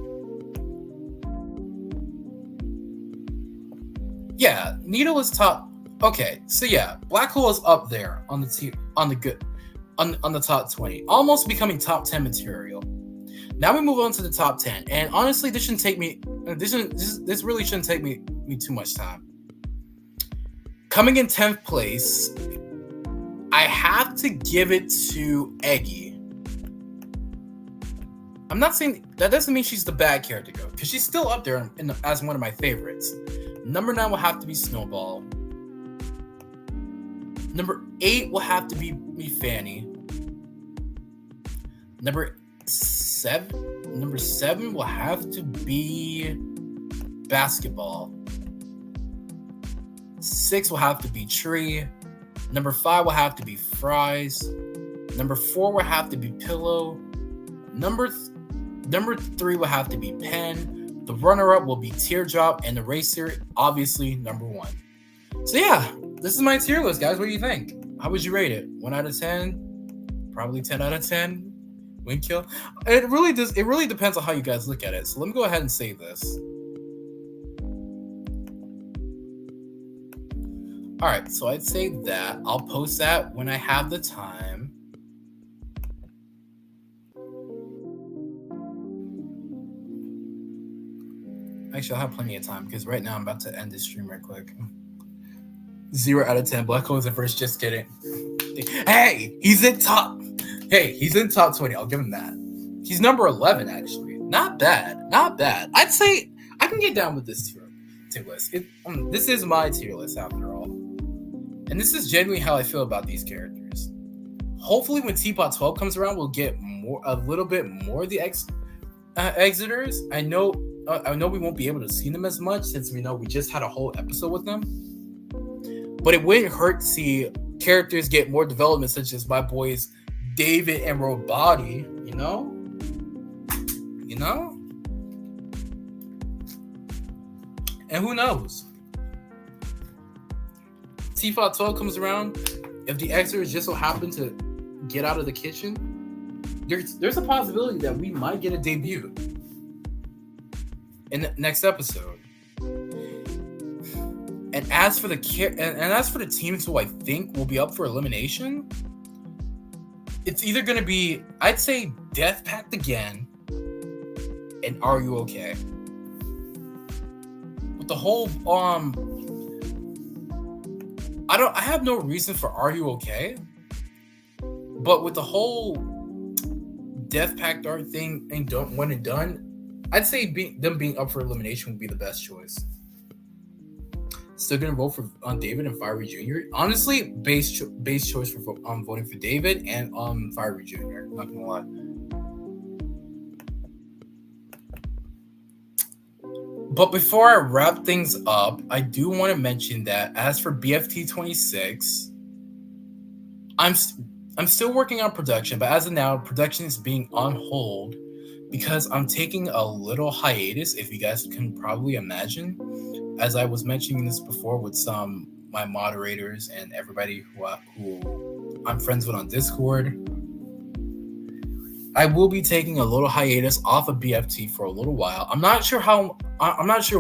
Yeah, Needle is top. Okay, so yeah, Black Hole is up there on the top 20, almost becoming top 10 material. Now we move on to the top 10, and honestly, this shouldn't take me. This really shouldn't take me too much time. Coming in 10th place, I have to give it to Eggy. I'm not saying that doesn't mean she's the bad character though, because she's still up there as one of my favorites. Number 9 will have to be Snowball. Number 8 will have to be Fanny. Number 7 will have to be Basketball. 6 will have to be Tree. Number 5 will have to be Fries. Number 4 will have to be Pillow. Number 3 will have to be Pen. The runner-up will be Teardrop, and the racer, obviously, number 1. So yeah, this is my tier list, guys. What do you think? How would you rate it? 1 out of 10? Probably 10 out of 10. Win kill. It really does. It really depends on how you guys look at it. So let me go ahead and save this. All right, so I'd say that I'll post that when I have the time. Actually, I'll have plenty of time because right now I'm about to end this stream right quick. 0 out of 10. Black Hole is the first. Just kidding. Hey, he's in top 20. I'll give him that. He's number 11, actually. Not bad. I'd say I can get down with this tier list. This is my tier list after all. And this is genuinely how I feel about these characters. Hopefully when Teapot 12 comes around, we'll get a little bit more of the Exiters. I know we won't be able to see them as much since we know we just had a whole episode with them. But it wouldn't hurt to see characters get more development, such as my boys David and Robati, you know? You know? And who knows? Teapot 12 comes around. If the extras just so happen to get out of the kitchen, there's a possibility that we might get a debut in the next episode. And as for the teams who I think will be up for elimination, it's either going to be, I'd say, Death Pact again and Are You Okay? With the whole I have no reason for Are You Okay? But with the whole Death Pact art thing and don't when and done, I'd say them being up for elimination would be the best choice. Still gonna vote for David and Fiery Jr. Honestly, base choice for voting for David and Fiery Jr. Not gonna lie. But before I wrap things up, I do want to mention that as for BFT 26, I'm still working on production, but as of now, production is being on hold because I'm taking a little hiatus, if you guys can probably imagine. As I was mentioning this before with my moderators and everybody who I'm friends with on Discord, I will be taking a little hiatus off of BFT for a little while. I'm not sure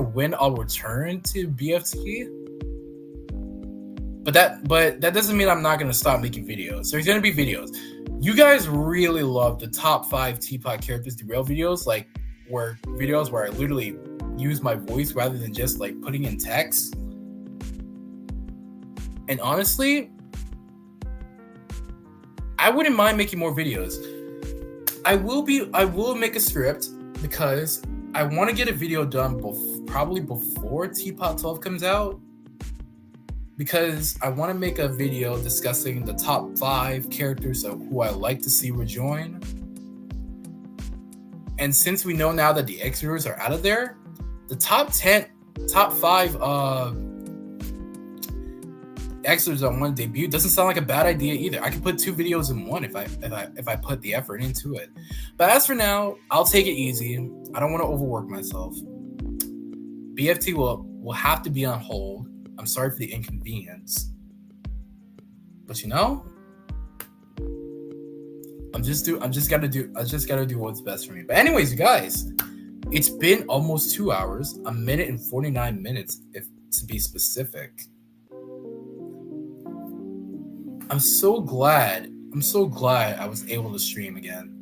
when I'll return to BFT. But that doesn't mean I'm not going to stop making videos. There's going to be videos. You guys really love the top 5 Teapot characters derail videos, where I literally use my voice rather than just putting in text. And honestly, I wouldn't mind making more videos. I will make a script because I want to get a video done probably before Teapot 12 comes out, because I want to make a video discussing the top 5 characters of who I like to see rejoin. And since we know now that the X-Viewers are out of there, the top 5 X-Viewers on one debut doesn't sound like a bad idea either. I can put 2 videos in one if I put the effort into it. But as for now, I'll take it easy. I don't want to overwork myself. BFT will have to be on hold. I'm sorry for the inconvenience. But I just gotta do what's best for me. But anyways, you guys, it's been almost 2 hours, 1 minute and 49 minutes, if to be specific. I'm so glad I was able to stream again.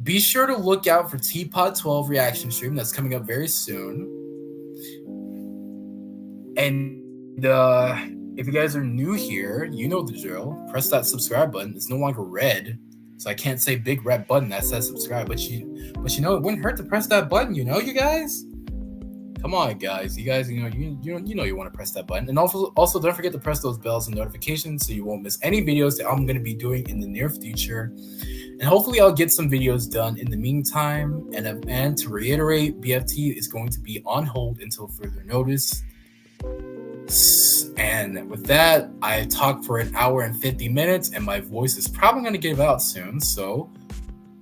Be sure to look out for Teapot 12 reaction stream that's coming up very soon. And if you guys are new here, you know the drill. Press that subscribe button. It's no longer red, so I can't say big red button that says subscribe. But it wouldn't hurt to press that button. You guys. Come on, guys. You guys, you want to press that button. And also don't forget to press those bells and notifications so you won't miss any videos that I'm going to be doing in the near future. And hopefully I'll get some videos done in the meantime. And to reiterate, BFT is going to be on hold until further notice. And with that, I talked for 1 hour and 50 minutes, and my voice is probably going to give out soon. So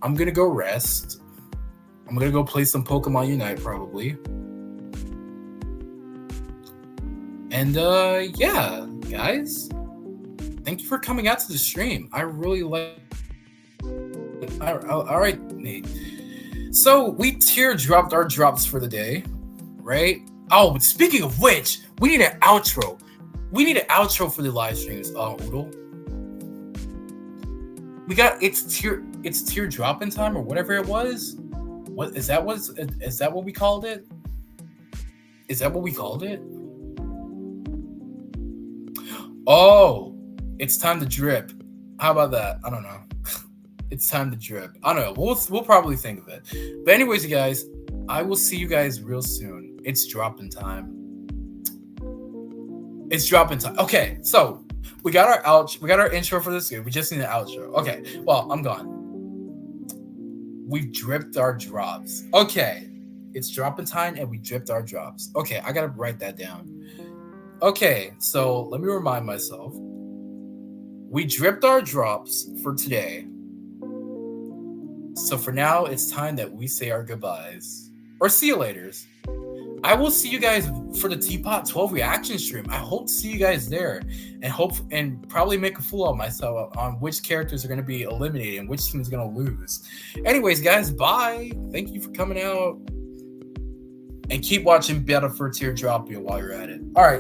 I'm going to go rest. I'm going to go play some Pokemon Unite probably. And yeah, guys, thank you for coming out to the stream. I really like. All right, Nate. So we teardropped our drops for the day, right? Oh, but speaking of which, we need an outro. We need an outro for the live streams. Oodle. We got it's teardropping time or whatever it was. What is that? Is that what we called it? Is that what we called it? Oh, it's time to drip. How about that? I don't know. It's time to drip. I don't know. We'll probably think of it. But anyways, you guys, I will see you guys real soon. It's dropping time. It's dropping time. Okay, so we got our intro for this. We just need an outro. Okay, well, I'm gone. We've dripped our drops. Okay, it's dropping time and we dripped our drops. Okay, I gotta write that down. Okay, so let me remind myself. We dripped our drops for today. So for now, it's time that we say our goodbyes. Or see you laters. I will see you guys for the Teapot 12 reaction stream. I hope to see you guys there and probably make a fool of myself on which characters are going to be eliminated and which team is going to lose. Anyways, guys, bye. Thank you for coming out. And keep watching Battle for Teardropian while you're at it. All right.